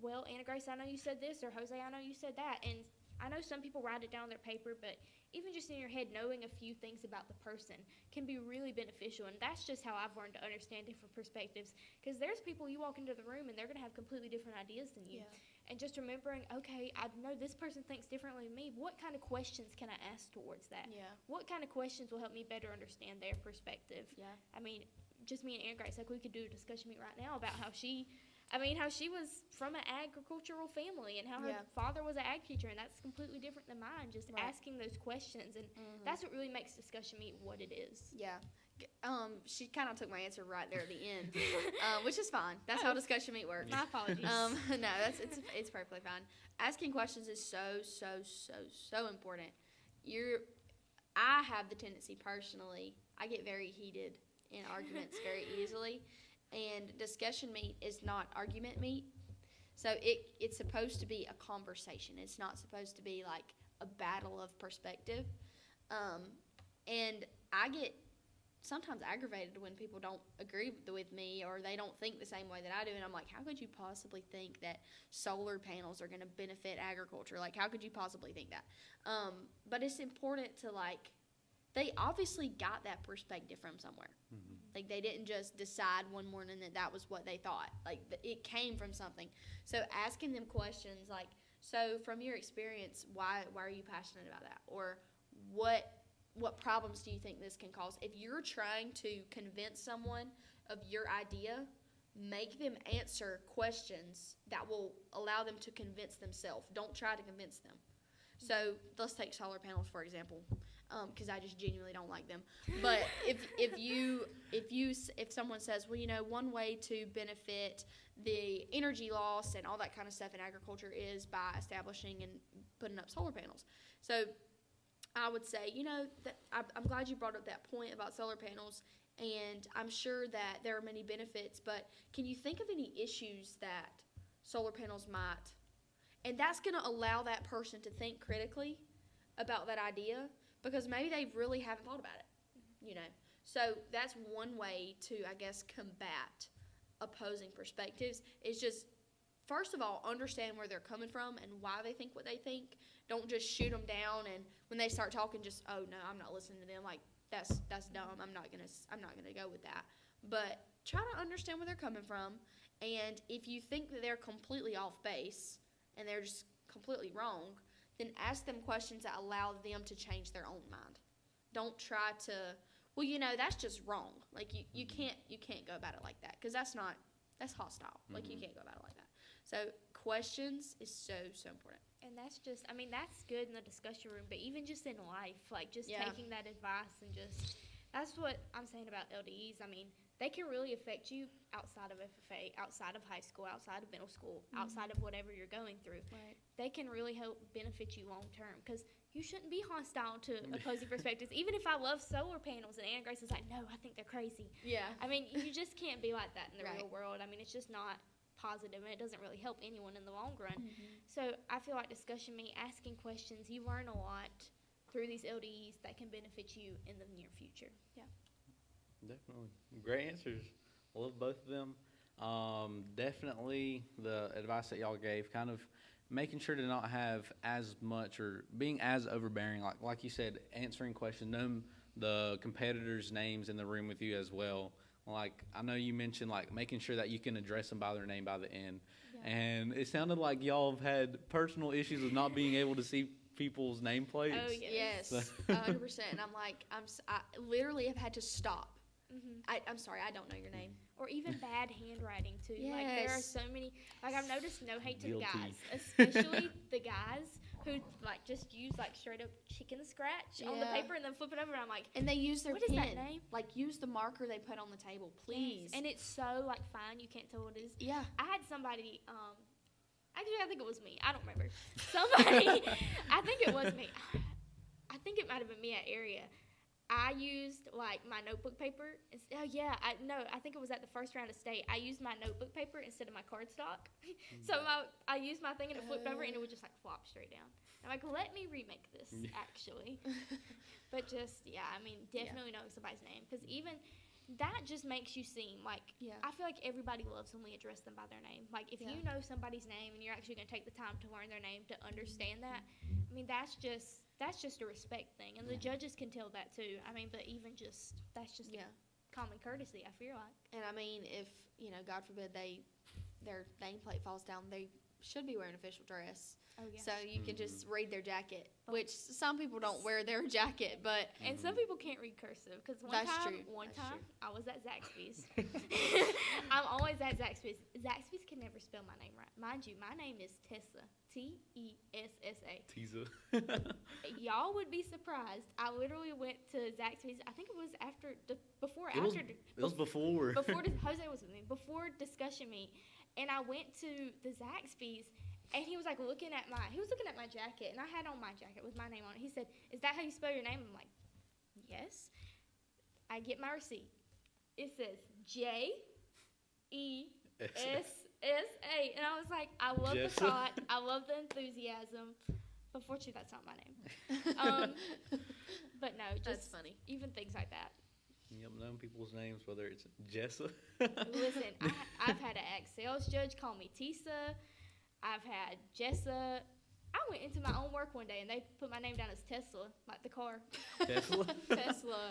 well, Anna Grace, I know you said this, or Jose, I know you said that. And I know some people write it down on their paper, but even just in your head, knowing a few things about the person can be really beneficial. And that's just how I've learned to understand different perspectives. Because there's people you walk into the room and they're going to have completely different ideas than you. Yeah. And just remembering, okay, I know this person thinks differently than me. What kind of questions can I ask towards that? Yeah. What kind of questions will help me better understand their perspective? Yeah. I mean, just me and Anna Grace, we could do a discussion meet right now about how she was from an agricultural family and how her Yeah. father was an ag teacher, and that's completely different than mine. Just Right. asking those questions, and that's what really makes discussion meet what it is. Yeah. She kind of took my answer right there at the end, which is fine. That's how discussion meet works. My apologies. No, it's perfectly fine. Asking questions is so important. I have the tendency personally, I get very heated in arguments very easily, and discussion meet is not argument meet. So it's supposed to be a conversation. It's not supposed to be like a battle of perspective. And I get sometimes aggravated when people don't agree with me or they don't think the same way that I do. And I'm like, how could you possibly think that solar panels are going to benefit agriculture? Like, how could you possibly think that? But it's important to, they obviously got that perspective from somewhere. Mm-hmm. Like, they didn't just decide one morning that was what they thought. Like, it came from something. So asking them questions like, so from your experience, why are you passionate about that? Or what problems do you think this can cause? If you're trying to convince someone of your idea, make them answer questions that will allow them to convince themselves. Don't try to convince them. So let's take solar panels, for example, because I just genuinely don't like them. But if someone says, well, one way to benefit the energy loss and all that kind of stuff in agriculture is by establishing and putting up solar panels. So I would say, that I'm glad you brought up that point about solar panels, and I'm sure that there are many benefits, but can you think of any issues that solar panels might? And that's going to allow that person to think critically about that idea, because maybe they really haven't thought about it, So that's one way to, I guess, combat opposing perspectives is just, first of all, understand where they're coming from and why they think what they think. Don't just shoot them down, and when they start talking, just, oh no, I'm not listening to them. Like that's dumb. I'm not gonna go with that. But try to understand where they're coming from, and if you think that they're completely off base and they're just completely wrong, then ask them questions that allow them to change their own mind. Don't try to, well, that's just wrong. Like you can't go about it like that, because that's hostile. Like you can't go about it like that. So questions is so important. And that's just, that's good in the discussion room, but even just in life, like just taking that advice and just, that's what I'm saying about LDEs. They can really affect you outside of FFA, outside of high school, outside of middle school, outside of whatever you're going through. Right. They can really help benefit you long term, because you shouldn't be hostile to opposing perspectives. Even if I love solar panels and Anna Grace is like, no, I think they're crazy. Yeah. You just can't be like that in the Right. real world. It's just not positive, and it doesn't really help anyone in the long run. So I feel like discussion meet, asking questions, you learn a lot through these LDEs that can benefit you in the near future. Yeah. Definitely. Great answers. Love both of them. Definitely the advice that y'all gave, kind of making sure to not have as much or being as overbearing, like you said, answering questions, knowing the competitors' names in the room with you as well. Like, I know you mentioned, like, making sure that you can address them by their name by the end. Yeah. And it sounded like y'all have had personal issues with not being able to see people's nameplates. Oh, yes. 100%. And I'm like, I literally have had to stop. I'm sorry, I don't know your name. Or even bad handwriting, too. Yes. Like, there are so many, like, I've noticed, no hate to Guilty. the guys, especially the guys who, like, just use, like, straight up chicken scratch on the paper and then flip it over, and I'm like, and they use their what pen. Is that name? Like, use the marker they put on the table, please. Yes. And it's so, like, fine, you can't tell what it is. Yeah. I had somebody, actually, I think it was me. I don't remember. Somebody, I think it was me. I think it might have been me at Area. I used, like, my notebook paper. I think it was at the first round of state. I used my notebook paper instead of my cardstock. So I used my thing and it flipped over and it would just, like, flop straight down. I'm like, let me remake this, actually. But just, definitely knowing somebody's name. Because even that just makes you seem like, I feel like everybody loves when we address them by their name. Like, if you know somebody's name and you're actually going to take the time to learn their name to understand that, that's just a respect thing. And the judges can tell that too. But even just, that's just common courtesy, I feel like. And if, God forbid their nameplate falls down, they should be wearing official dress. Oh, yeah. So you can just read their jacket, which some people don't wear their jacket, but. And some people can't read cursive, because one time I was at Zaxby's. I'm always at Zaxby's. Zaxby's can never spell my name right. Mind you, my name is Tessa. Tessa. Tessa. Y'all would be surprised. I literally went to Zaxby's. I think it was before Jose was with me. Before discussion meet, and I went to the Zaxby's. And he was looking at my jacket, and I had on my jacket with my name on it. He said, "Is that how you spell your name?" I'm like, "Yes." I get my receipt. It says JESSA, and I was like, "I love the thought. I love the enthusiasm." But fortunately, that's not my name. But no, just that's funny. Even things like that. Yep, knowing people's names, whether it's Jessa. Listen, I've had an ex-sales judge call me Tessa. I've had Jessa. I went into my own work one day and they put my name down as Tesla, like the car. Tesla? Tesla.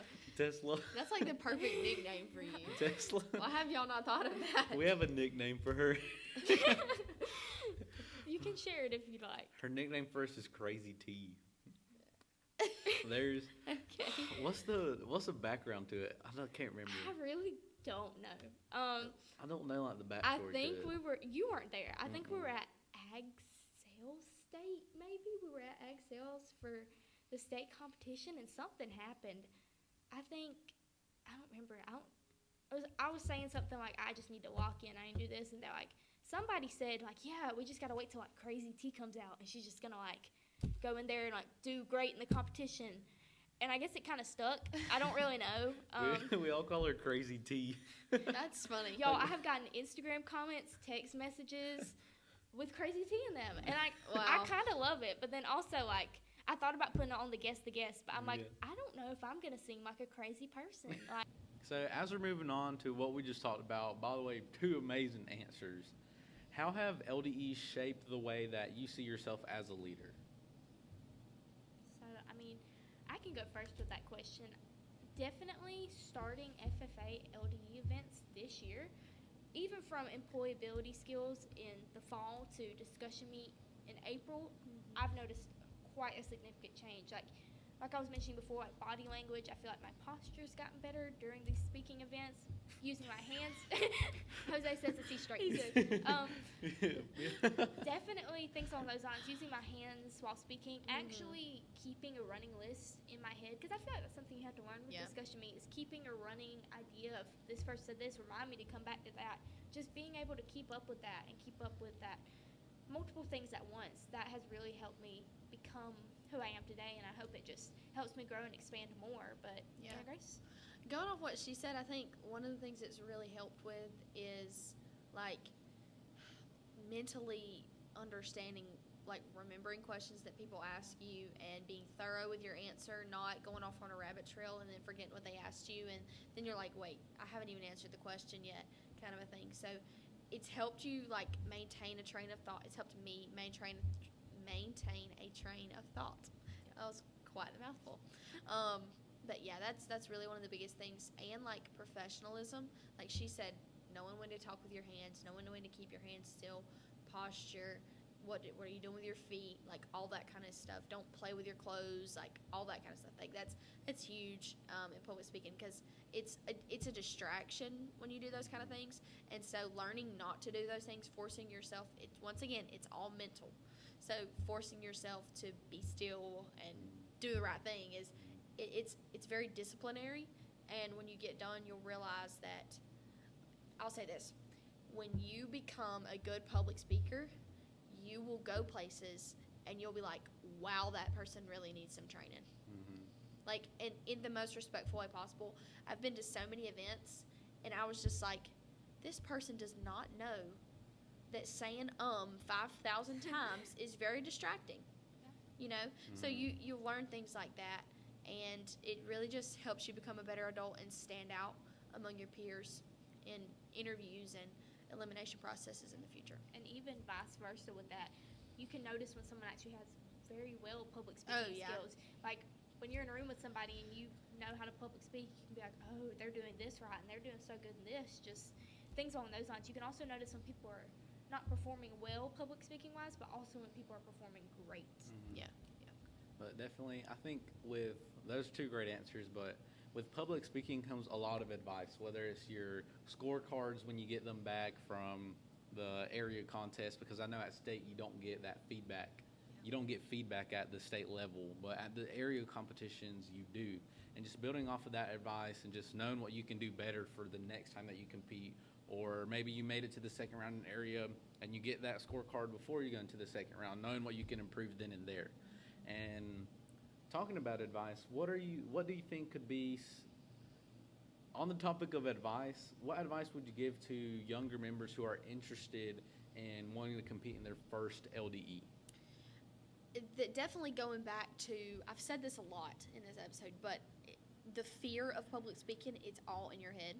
That's like the perfect nickname for you. Tesla. Why have y'all not thought of that? We have a nickname for her. You can share it if you like. Her nickname first is Crazy T. There's. Okay. What's the background to it? I can't remember. I really don't know. I don't know like the backstory. I think to it. You weren't there. I think we were at Ag Sales State, maybe. We were at Ag Sales for the state competition, and something happened. I don't remember. I was saying something like, I just need to walk in, I need to do this, and they're like, somebody said, like, yeah, we just got to wait till, like, Crazy T comes out, and she's just going to, like, go in there and, like, do great in the competition. And I guess it kind of stuck. I don't really know. We all call her Crazy T. That's funny. Y'all, I have gotten Instagram comments, text messages with Crazy T in them. And I kind of love it. But then also, like, I thought about putting it on the guest, but I'm like, Yeah. I don't know if I'm gonna sing like a crazy person. Like, So as we're moving on to what we just talked about, by the way, 2 amazing answers. How have LDEs shaped the way that you see yourself as a leader? so I mean, I can go first with that question. Definitely starting FFA LDE events this year, even from employability skills in the fall to discussion meet in April, I've noticed quite a significant change. Like I was mentioning before, like body language, I feel like my posture's gotten better during these speaking events. Using my hands, Jose says to see straight too. Definitely things along those lines. Using my hands while speaking, actually keeping a running list in my head, because I feel like that's something you have to learn with discussion meet, is keeping a running idea of this person said this, remind me to come back to that. Just being able to keep up with that and keep up with that multiple things at once, that has really helped me become who I am today, and I hope it just helps me grow and expand more. But Grace? Going off what she said, I think one of the things it's really helped with is like mentally understanding, like remembering questions that people ask you and being thorough with your answer, not going off on a rabbit trail and then forgetting what they asked you, and then you're like, wait, I haven't even answered the question yet, kind of a thing. So it's helped you like maintain a train of thought. It's helped me maintain a train of thought. That was quite a mouthful. But yeah, that's really one of the biggest things. And like professionalism, like she said, knowing when to talk with your hands, knowing when to keep your hands still, posture, what are you doing with your feet, like all that kind of stuff. Don't play with your clothes, like all that kind of stuff. Like that's huge in public speaking, because it's a distraction when you do those kind of things. And so learning not to do those things, forcing yourself, once again, it's all mental. So forcing yourself to be still and do the right thing it's very disciplinary. And when you get done, you'll realize that, I'll say this, when you become a good public speaker, you will go places and you'll be like, wow, that person really needs some training. Like, in the most respectful way possible. I've been to so many events, and I was just like, this person does not know that saying 5,000 times is very distracting. You know? So you learn things like that, and it really just helps you become a better adult and stand out among your peers in interviews and elimination processes in the future. And even vice versa with that, you can notice when someone actually has very well public speaking skills. Like, when you're in a room with somebody and you know how to public speak, you can be like, oh, they're doing this right, and they're doing so good in this, just things along those lines. You can also notice when people are not performing well public speaking wise, but also when people are performing great. Yeah. But definitely, I think with those 2 great answers, but with public speaking comes a lot of advice, whether it's your scorecards when you get them back from the area contest, because I know at state you don't get that feedback. You don't get feedback at the state level, but at the area competitions you do. And just building off of that advice and just knowing what you can do better for the next time that you compete, or maybe you made it to the second round in an area and you get that scorecard before you go into the second round, knowing what you can improve then and there. And talking about advice, what do you think could be, on the topic of advice, what advice would you give to younger members who are interested in wanting to compete in their first LDE? Definitely going back to, I've said this a lot in this episode, but the fear of public speaking, it's all in your head.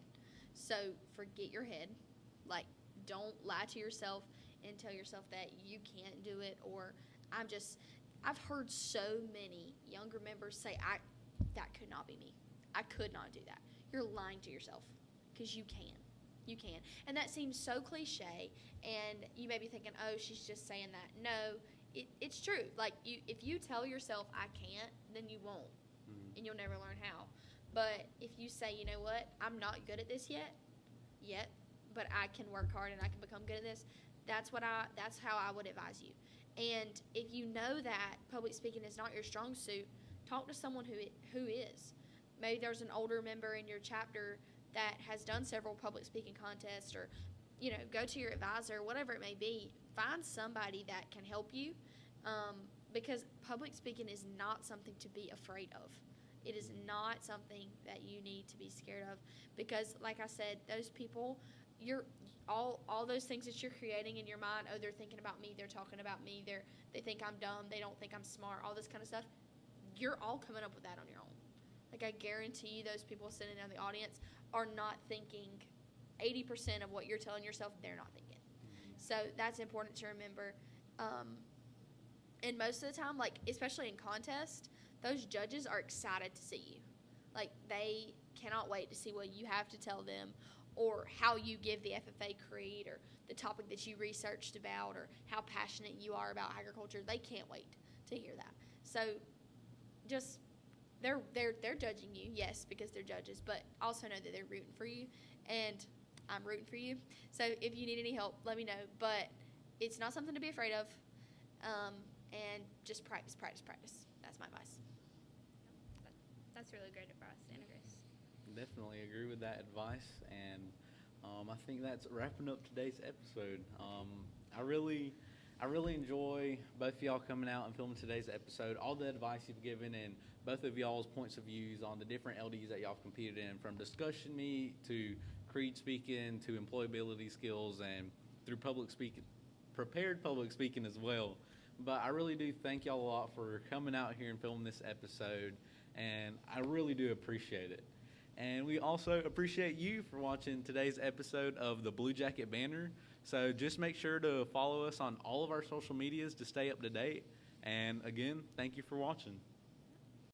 So forget your head. Like, don't lie to yourself and tell yourself that you can't do it, or I've heard so many younger members say, that could not be me. I could not do that. You're lying to yourself, because you can. You can. And that seems so cliche, and you may be thinking, oh, she's just saying that. No, it's true. Like, if you tell yourself I can't, then you won't, and you'll never learn how. But if you say, you know what, I'm not good at this yet, but I can work hard and I can become good at this, that's how I would advise you. And if you know that public speaking is not your strong suit, talk to someone who is. Maybe there's an older member in your chapter that has done several public speaking contests, or, you know, go to your advisor, whatever it may be. Find somebody that can help you, because public speaking is not something to be afraid of. It is not something that you need to be scared of, because, like I said, those people you're all those things that you're creating in your mind. Oh, they're thinking about me. They're talking about me. They think I'm dumb. They don't think I'm smart. All this kind of stuff. You're all coming up with that on your own. Like, I guarantee you, those people sitting in the audience are not thinking 80% of what you're telling yourself. They're not thinking. So that's important to remember. And most of the time, like, especially in contests, those judges are excited to see you. Like, they cannot wait to see what you have to tell them, or how you give the FFA creed, or the topic that you researched about, or how passionate you are about agriculture. They can't wait to hear that. So just they're judging you, yes, because they're judges, but also know that they're rooting for you, and I'm rooting for you. So if you need any help, let me know. But it's not something to be afraid of, and just practice. That's my advice. That's really great advice, Anna Grace. Definitely agree with that advice, and I think that's wrapping up today's episode. I really enjoy both of y'all coming out and filming today's episode. All the advice you've given, and both of y'all's points of views on the different LDs that y'all have competed in, from discussion meet to creed speaking to employability skills, and through prepared public speaking as well. But I really do thank y'all a lot for coming out here and filming this episode, and I really do appreciate it. And we also appreciate you for watching today's episode of the Blue Jacket Banter. So just make sure to follow us on all of our social medias to stay up to date. And again, thank you for watching.